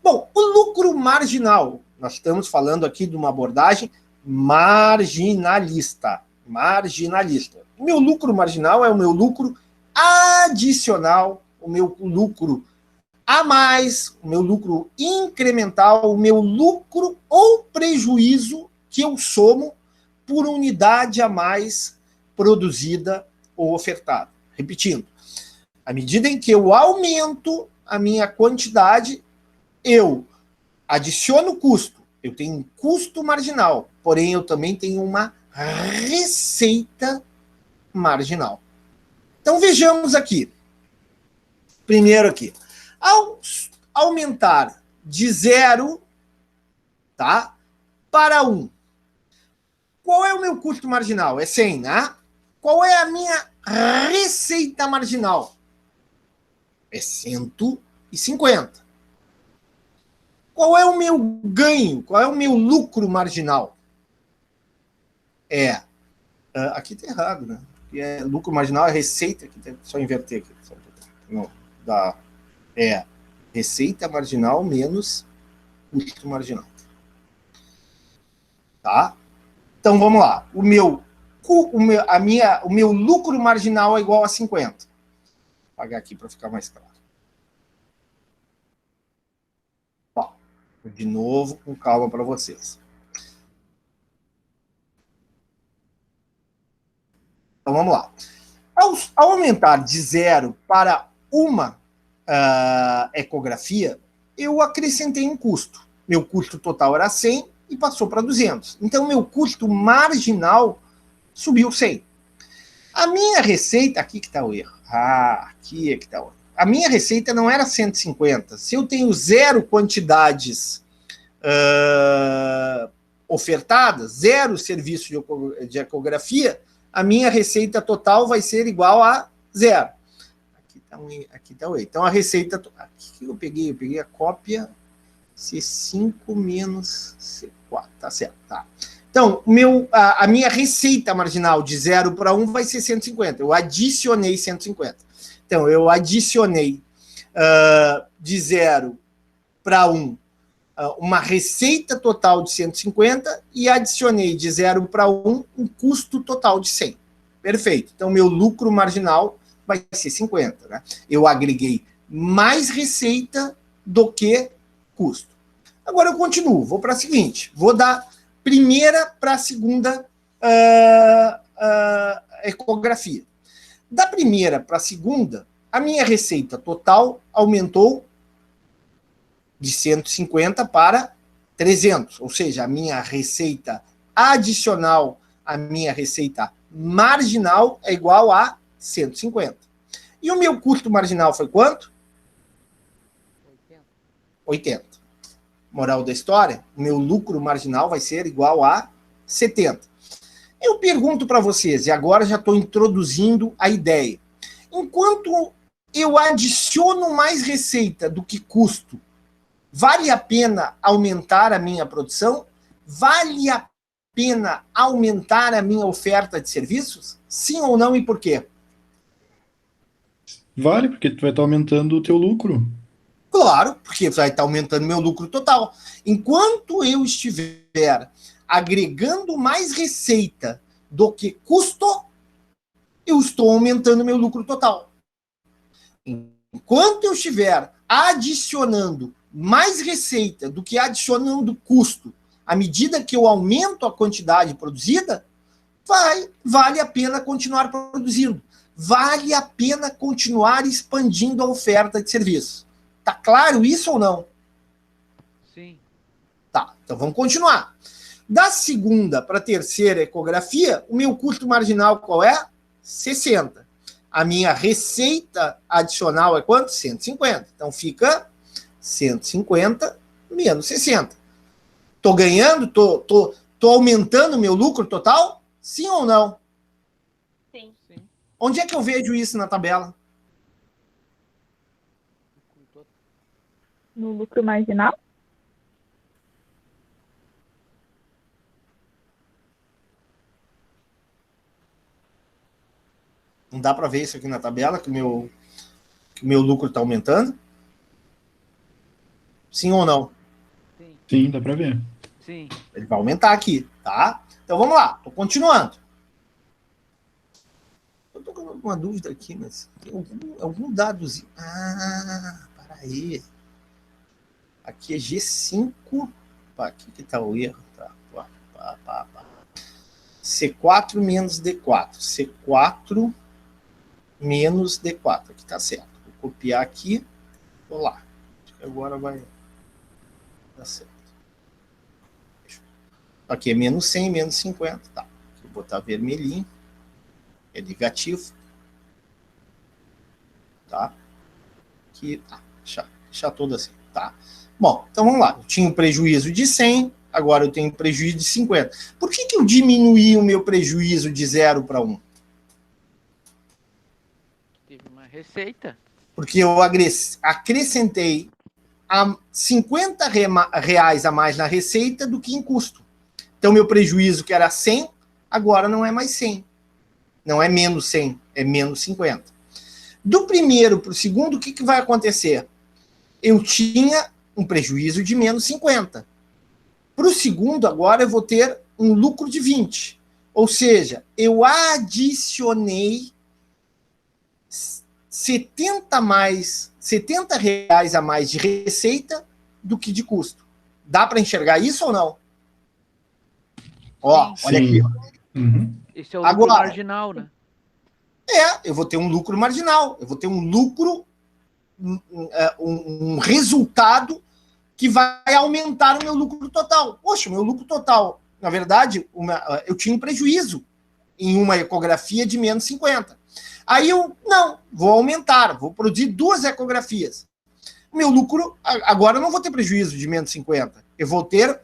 S1: Bom, o lucro marginal, nós estamos falando aqui de uma abordagem marginalista. O meu lucro marginal é o meu lucro adicional, o meu lucro a mais, o meu lucro incremental, o meu lucro ou prejuízo que eu somo por unidade a mais produzida ou ofertada. Repetindo, à medida em que eu aumento a minha quantidade, eu adiciono custo. Eu tenho um custo marginal, porém eu também tenho uma receita marginal. Então vejamos aqui. Primeiro aqui. Ao aumentar de 0, tá, para 1, qual é o meu custo marginal? É 100, né? Qual é a minha receita marginal? É 150. Qual é o meu ganho? Qual é o meu lucro marginal? Aqui está errado, né? Lucro marginal é receita. Só inverter aqui. Não, receita marginal menos custo marginal. Tá? Então vamos lá. O meu lucro marginal é igual a 50. Vou apagar aqui para ficar mais claro. Ó, de novo, com calma para vocês. Então vamos lá. Ao aumentar de 0 para uma ecografia, eu acrescentei um custo. Meu custo total era 100 e passou para 200. Então, meu custo marginal subiu 100. A minha receita... Aqui que está o erro. Aqui é que está o erro. A minha receita não era 150. Se eu tenho 0 quantidades ofertadas, 0 serviço de ecografia, a minha receita total vai ser igual a 0. Aqui está o E. Então, a receita... Aqui eu peguei a cópia C5 menos C4. Tá certo. Tá. Então, a minha receita marginal de 0 para 1 vai ser 150. Eu adicionei 150. Então, eu adicionei de 0 para 1 uma receita total de 150 e adicionei de 0 para 1 um custo total de 100. Perfeito. Então, meu lucro marginal vai ser 50. Né? Eu agreguei mais receita do que custo. Agora eu continuo. Vou para a seguinte. Vou da primeira para a segunda ecografia. Da primeira para a segunda, a minha receita total aumentou de 150 para 300. Ou seja, a minha receita adicional à minha receita marginal é igual a 150. E o meu custo marginal foi quanto? 80. Moral da história, o meu lucro marginal vai ser igual a 70. Eu pergunto para vocês, e agora já estou introduzindo a ideia. Enquanto eu adiciono mais receita do que custo, vale a pena aumentar a minha produção? Vale a pena aumentar a minha oferta de serviços? Sim ou não, e por quê?
S5: Vale, porque tu vai estar aumentando o teu lucro.
S1: Claro, porque vai estar aumentando meu lucro total. Enquanto eu estiver agregando mais receita do que custo, eu estou aumentando meu lucro total. Enquanto eu estiver adicionando mais receita do que adicionando custo, à medida que eu aumento a quantidade produzida, vale a pena continuar produzindo. Vale a pena continuar expandindo a oferta de serviço. Tá claro isso ou não?
S6: Sim.
S1: Tá, então vamos continuar. Da segunda para a terceira ecografia, o meu custo marginal qual é? 60. A minha receita adicional é quanto? 150. Então fica 150 menos 60. Tô ganhando? Tô aumentando o meu lucro total? Sim ou não?
S7: Sim.
S1: Onde é que eu vejo isso na tabela?
S8: No lucro marginal?
S1: Não dá para ver isso aqui na tabela, que o meu lucro está aumentando? Sim ou não?
S5: Sim, dá para ver.
S6: Sim.
S1: Ele vai aumentar aqui, tá? Então vamos lá, estou continuando. Eu estou com uma dúvida aqui, mas tem algum dadozinho. Para aí. Aqui é G5. Aqui que está o erro. Tá. C4 menos D4. C4 menos D4. Aqui está certo. Vou copiar aqui. Vou lá. Acho que agora vai dar certo. Aqui é menos 100, menos 50. Tá. Vou botar vermelhinho. É negativo. Tá? Aqui, tá. Deixar todo assim. Tá. Bom, então vamos lá. Eu tinha um prejuízo de 100, agora eu tenho um prejuízo de 50. Por que eu diminuí o meu prejuízo de 0 para 1?
S6: Teve uma receita.
S1: Porque eu acrescentei R$50 a mais na receita do que em custo. Então, meu prejuízo, que era 100, agora não é mais 100. Não é menos 100, é menos 50. Do primeiro para o segundo, o que vai acontecer? Eu tinha um prejuízo de menos 50. Para o segundo, agora eu vou ter um lucro de 20. Ou seja, eu adicionei R$70 a mais de receita do que de custo. Dá para enxergar isso ou não? Ó, olha aqui.
S5: Uhum.
S6: Esse é o lucro
S1: Agora,
S6: marginal, né?
S1: eu vou ter um lucro marginal. Eu vou ter um lucro, um resultado que vai aumentar o meu lucro total. Poxa, o meu lucro total, na verdade, eu tinha um prejuízo em uma ecografia de menos 50. Aí vou aumentar, vou produzir 2 ecografias. O meu lucro, agora eu não vou ter prejuízo de menos 50, eu vou ter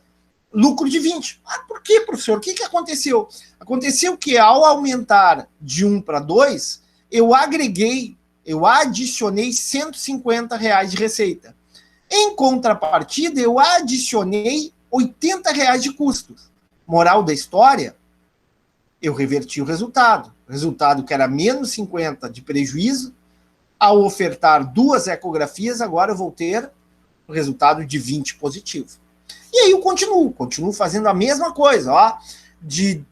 S1: lucro de 20. Por quê, professor? O que aconteceu? Aconteceu que ao aumentar de 1 para 2, eu adicionei R$150 de receita. Em contrapartida, eu adicionei R$80 de custos. Moral da história, eu reverti o resultado. O resultado que era menos 50 de prejuízo, ao ofertar 2 ecografias, agora eu vou ter o resultado de 20 positivo. E aí eu continuo fazendo a mesma coisa, ó, de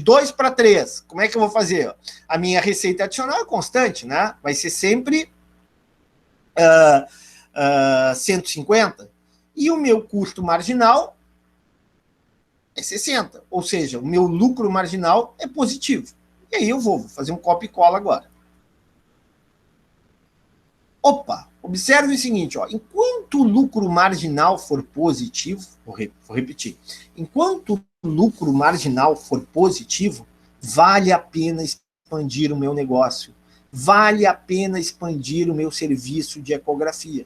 S1: 2 para 3. Como é que eu vou fazer? A minha receita adicional é constante, né? Vai ser sempre 150. E o meu custo marginal é 60. Ou seja, o meu lucro marginal é positivo. E aí eu vou fazer um copia e cola agora. Opa, Observe o seguinte, ó, enquanto o lucro marginal for positivo, vou repetir, enquanto o lucro marginal for positivo, vale a pena expandir o meu negócio, vale a pena expandir o meu serviço de ecografia.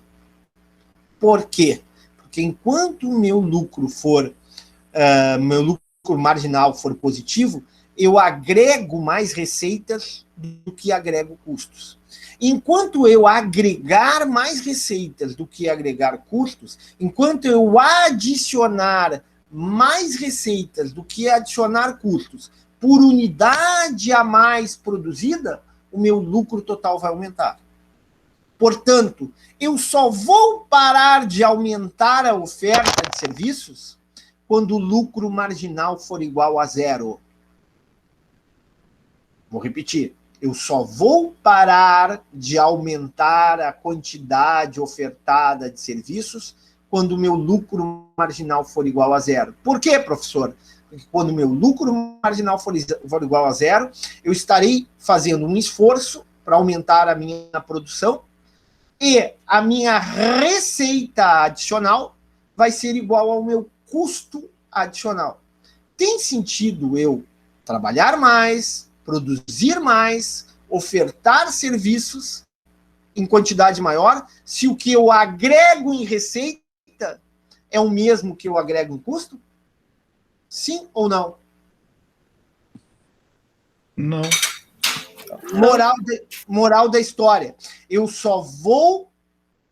S1: Por quê? Porque enquanto o meu lucro marginal for positivo, eu agrego mais receitas do que agrego custos. Enquanto eu agregar mais receitas do que agregar custos, enquanto eu adicionar mais receitas do que adicionar custos por unidade a mais produzida, o meu lucro total vai aumentar. Portanto, eu só vou parar de aumentar a oferta de serviços quando o lucro marginal for igual a zero. Vou repetir. Eu só vou parar de aumentar a quantidade ofertada de serviços quando o meu lucro marginal for igual a zero. Por quê, professor? Porque quando o meu lucro marginal for igual a zero, eu estarei fazendo um esforço para aumentar a minha produção e a minha receita adicional vai ser igual ao meu custo adicional. Tem sentido eu trabalhar mais, produzir mais, ofertar serviços em quantidade maior, se o que eu agrego em receita é o mesmo que eu agrego em custo? Sim ou não?
S5: Não.
S1: Moral da história. Eu só vou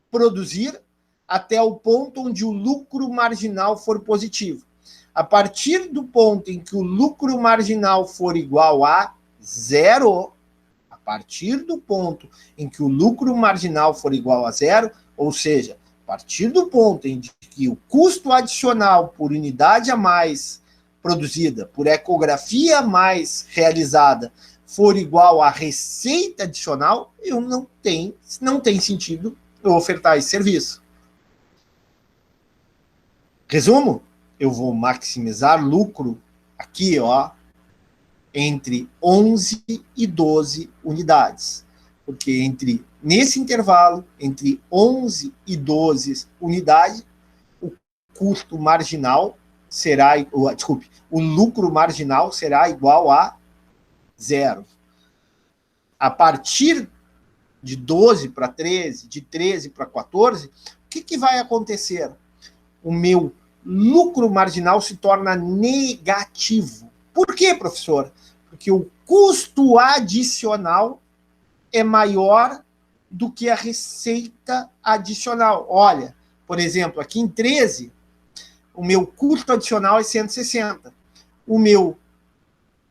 S1: produzir até o ponto onde o lucro marginal for positivo. A partir do ponto em que o lucro marginal for igual a zero, a partir do ponto em que o lucro marginal for igual a zero, ou seja, a partir do ponto em que o custo adicional por unidade a mais produzida, por ecografia mais realizada, for igual à receita adicional, não tem sentido eu ofertar esse serviço. Resumo, eu vou maximizar lucro aqui, ó, entre 11 e 12 unidades. Porque nesse intervalo, entre 11 e 12 unidades, o custo marginal será, o lucro marginal será igual a zero. A partir de 12 para 13, de 13 para 14, o que vai acontecer? O meu lucro marginal se torna negativo. Por quê, professor? Porque o custo adicional é maior do que a receita adicional. Olha, por exemplo, aqui em 13, o meu custo adicional é 160.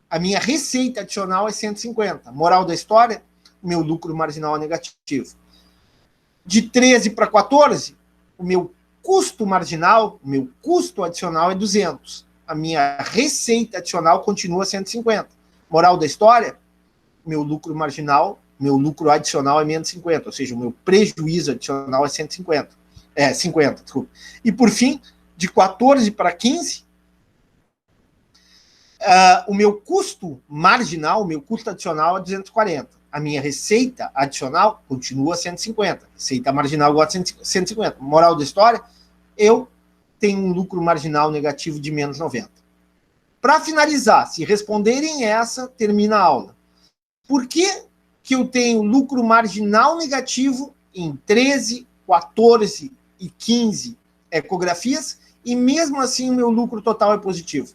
S1: A minha receita adicional é 150. Moral da história, o meu lucro marginal é negativo. De 13 para 14, o meu custo marginal, o meu custo adicional é 200. A minha receita adicional continua 150. Moral da história, meu lucro marginal, meu lucro adicional é menos 50, ou seja, o meu prejuízo adicional é 150. 50, desculpa. E por fim, de 14 para 15, o meu custo marginal, o meu custo adicional é 240. A minha receita adicional continua 150. Receita marginal igual a 150. Moral da história, eu tenho um lucro marginal negativo de menos 90. Para finalizar, se responderem essa, termina a aula. Por que eu tenho lucro marginal negativo em 13, 14 e 15 ecografias e mesmo assim o meu lucro total é positivo?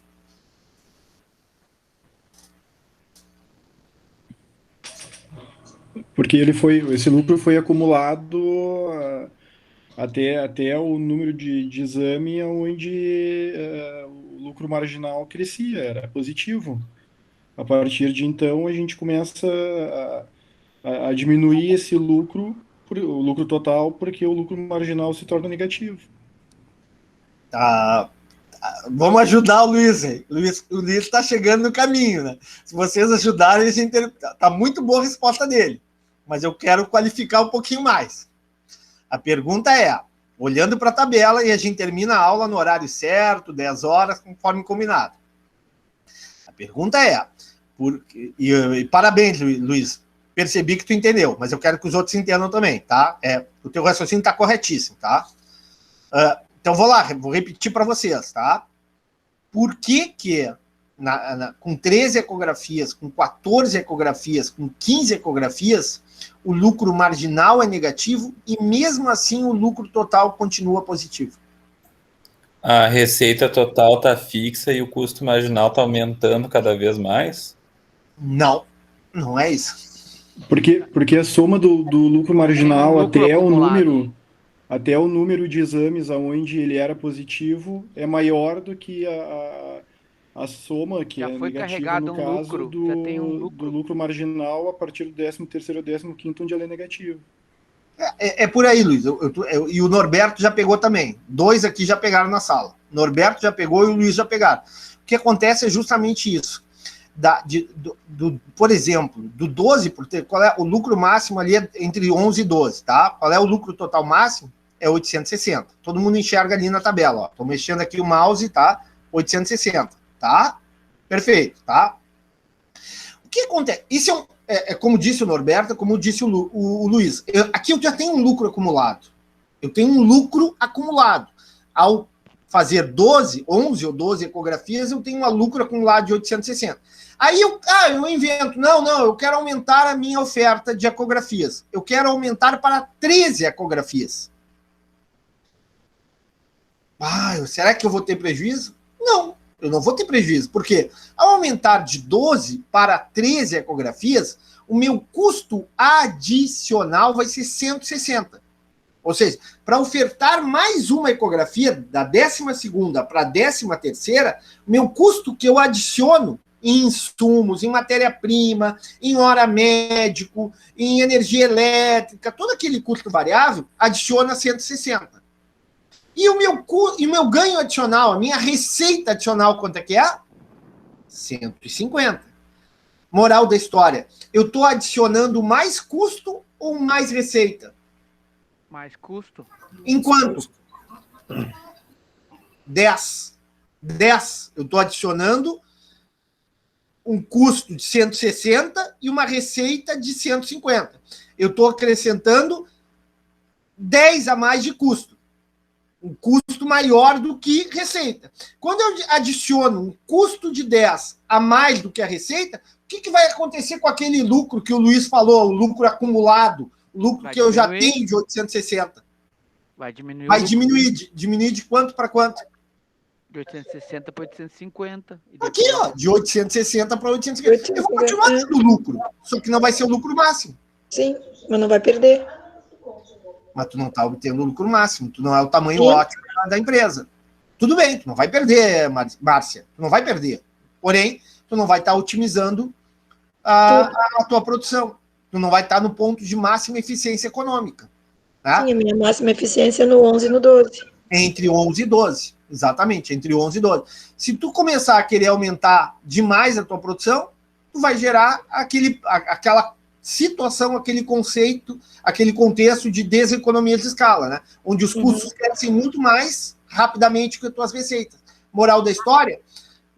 S5: Porque esse lucro foi acumulado até o número de exame onde o lucro marginal crescia, era positivo. A partir de então, a gente começa a diminuir esse lucro, o lucro total, porque o lucro marginal se torna negativo.
S1: Vamos ajudar o Luiz. O Luiz está chegando no caminho, né? Se vocês ajudarem, tá muito boa a resposta dele. Mas eu quero qualificar um pouquinho mais. A pergunta é, olhando para a tabela, e a gente termina a aula no horário certo, 10 horas, conforme combinado. A pergunta é, e parabéns, Luiz, Percebi que tu entendeu, mas eu quero que os outros entendam também, tá? O teu raciocínio está corretíssimo, tá? Então, vou repetir para vocês, tá? Por que com 13 ecografias, com 14 ecografias, com 15 ecografias, o lucro marginal é negativo e, mesmo assim, o lucro total continua positivo?
S8: A receita total está fixa e o custo marginal está aumentando cada vez mais?
S1: Não, não é isso.
S5: Porque a soma do lucro marginal
S6: lucro acumulado.
S5: até o número de exames aonde ele era positivo é maior do que a soma, que
S6: Já
S5: é
S6: foi
S5: negativa
S6: carregado
S5: no
S6: um
S5: caso
S6: lucro, já tem um lucro.
S5: do lucro marginal a partir do 13º ou 15º, onde ele é negativo.
S1: É por aí, Luiz. E o Norberto já pegou também. 2 aqui já pegaram na sala. Norberto já pegou e o Luiz já pegaram. O que acontece é justamente isso. Por exemplo, do 12, qual é o lucro máximo ali entre 11 e 12, tá? Qual é o lucro total máximo? É 860. Todo mundo enxerga ali na tabela, ó. Tô mexendo aqui o mouse, tá? 860, tá? Perfeito, tá? O que acontece? Isso como disse o Norberto, como disse o Luiz. Aqui eu já tenho um lucro acumulado. Eu tenho um lucro acumulado. Ao fazer 11 ou 12 ecografias, eu tenho um lucro acumulado de 860. Aí eu invento. Não, eu quero aumentar a minha oferta de ecografias. Eu quero aumentar para 13 ecografias. Será que eu vou ter prejuízo? Não, eu não vou ter prejuízo. Por quê? Ao aumentar de 12 para 13 ecografias, o meu custo adicional vai ser 160. Ou seja, para ofertar mais uma ecografia da 12ª para a 13ª, o meu custo que eu adiciono em insumos, em matéria-prima, em hora médico, em energia elétrica, todo aquele custo variável, adiciona 160. E o meu ganho adicional, a minha receita adicional, quanto é que é? 150. Moral da história, eu estou adicionando mais custo ou mais receita?
S6: Mais custo.
S1: Em quanto? 10. Eu estou adicionando um custo de 160 e uma receita de 150. Eu estou acrescentando 10 a mais de custo. Um custo maior do que receita. Quando eu adiciono um custo de 10 a mais do que a receita, o que vai acontecer com aquele lucro que o Luiz falou, o lucro acumulado, o lucro que eu já tenho de 860?
S6: Vai diminuir.
S1: Vai diminuir de quanto para quanto?
S6: De 860 para 850.
S1: Aqui, ó, de 860 para 850. Eu vou continuar tendo lucro, só que não vai ser o lucro máximo.
S3: Sim, mas não vai perder.
S1: Mas tu não está obtendo o lucro máximo, tu não é o tamanho ótimo da empresa. Tudo bem, tu não vai perder, Márcia, tu não vai perder. Porém, tu não vai estar otimizando a tua produção. Tu não vai estar no ponto de máxima eficiência econômica. Tá?
S3: Sim, a minha máxima eficiência é no 11 e no 12.
S1: Entre 11 e 12. Exatamente, entre 11 e 12. Se tu começar a querer aumentar demais a tua produção, tu vai gerar aquela situação, aquele conceito, aquele contexto de deseconomia de escala, né? Onde os custos crescem muito mais rapidamente que as tuas receitas. Moral da história,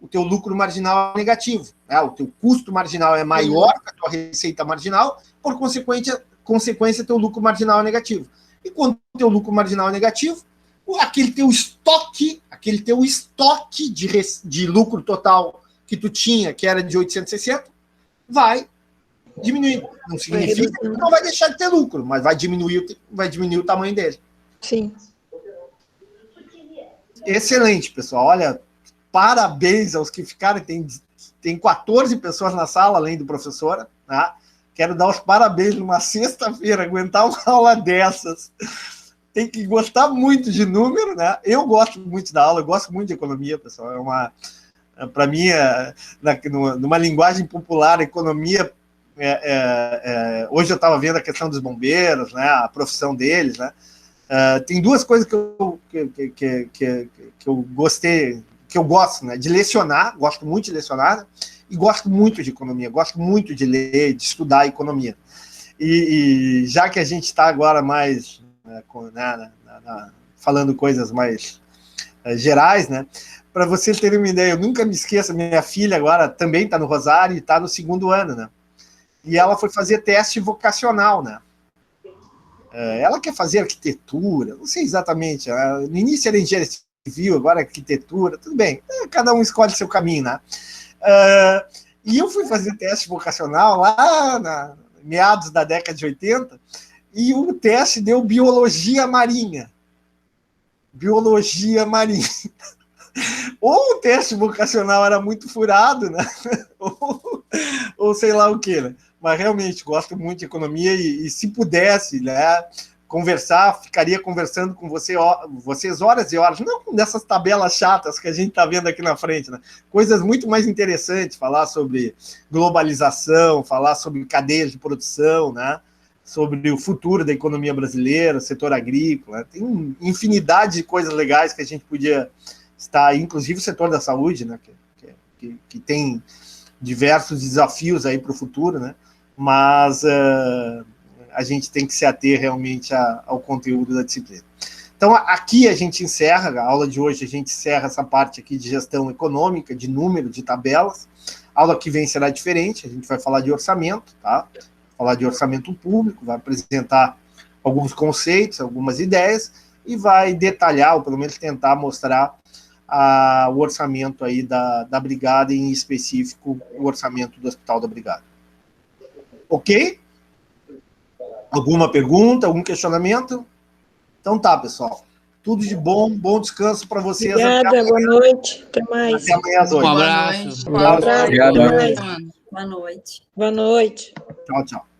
S1: o teu lucro marginal é negativo, né? O teu custo marginal é maior que a tua receita marginal, por consequência, teu lucro marginal é negativo. E quando o teu lucro marginal é negativo, aquele teu estoque de lucro total que tu tinha, que era de 860, vai diminuir. Não significa que não vai deixar de ter lucro, mas vai diminuir o tamanho dele.
S3: Sim.
S1: Excelente, pessoal. Olha, parabéns aos que ficaram. Tem 14 pessoas na sala, além do professor. Tá? Quero dar os parabéns numa sexta-feira, aguentar uma aula dessas. Tem que gostar muito de número, né? Eu gosto muito da aula, eu gosto muito de economia, pessoal. Para mim, numa linguagem popular, economia. Hoje eu estava vendo a questão dos bombeiros, né, a profissão deles, né? Tem duas coisas que eu gostei, que eu gosto, né, de lecionar, gosto muito de lecionar, né, e gosto muito de economia, gosto muito de ler, de estudar economia. E já que a gente está agora mais falando coisas mais gerais, né? Para vocês terem uma ideia, eu nunca me esqueço, minha filha agora também está no Rosário e está no 2º ano, né? e ela foi fazer teste vocacional, né? Ela quer fazer arquitetura, não sei exatamente, no início era engenharia civil, agora arquitetura, tudo bem, cada um escolhe seu caminho, né? E eu fui fazer teste vocacional lá na meados da década de 80, e o teste deu biologia marinha. Biologia marinha. Ou o teste vocacional era muito furado, né? ou sei lá o que, né? Mas realmente gosto muito de economia e se pudesse, né, conversar, ficaria conversando com vocês horas e horas, não dessas tabelas chatas que a gente está vendo aqui na frente, né? Coisas muito mais interessantes, falar sobre globalização, falar sobre cadeias de produção, né? Sobre o futuro da economia brasileira, setor agrícola, tem infinidade de coisas legais que a gente podia estar, inclusive o setor da saúde, né? Que tem diversos desafios aí para o futuro, né? Mas a gente tem que se ater realmente ao conteúdo da disciplina. Então, aqui a gente encerra, a aula de hoje a gente encerra essa parte aqui de gestão econômica, de número, de tabelas. A aula que vem será diferente, a gente vai falar de orçamento, tá? Falar de orçamento público, vai apresentar alguns conceitos, algumas ideias, e vai detalhar, ou pelo menos tentar mostrar o orçamento aí da Brigada, em específico, o orçamento do Hospital da Brigada. Ok? Alguma pergunta, algum questionamento? Então tá, pessoal. Tudo de bom, bom descanso para vocês.
S3: Obrigada, boa noite. Até mais.
S1: Até amanhã às 8.
S9: Um abraço.
S3: Um abraço.
S8: Obrigado.
S3: Até mais.
S2: Boa noite.
S3: Boa noite.
S1: Tchau, tchau.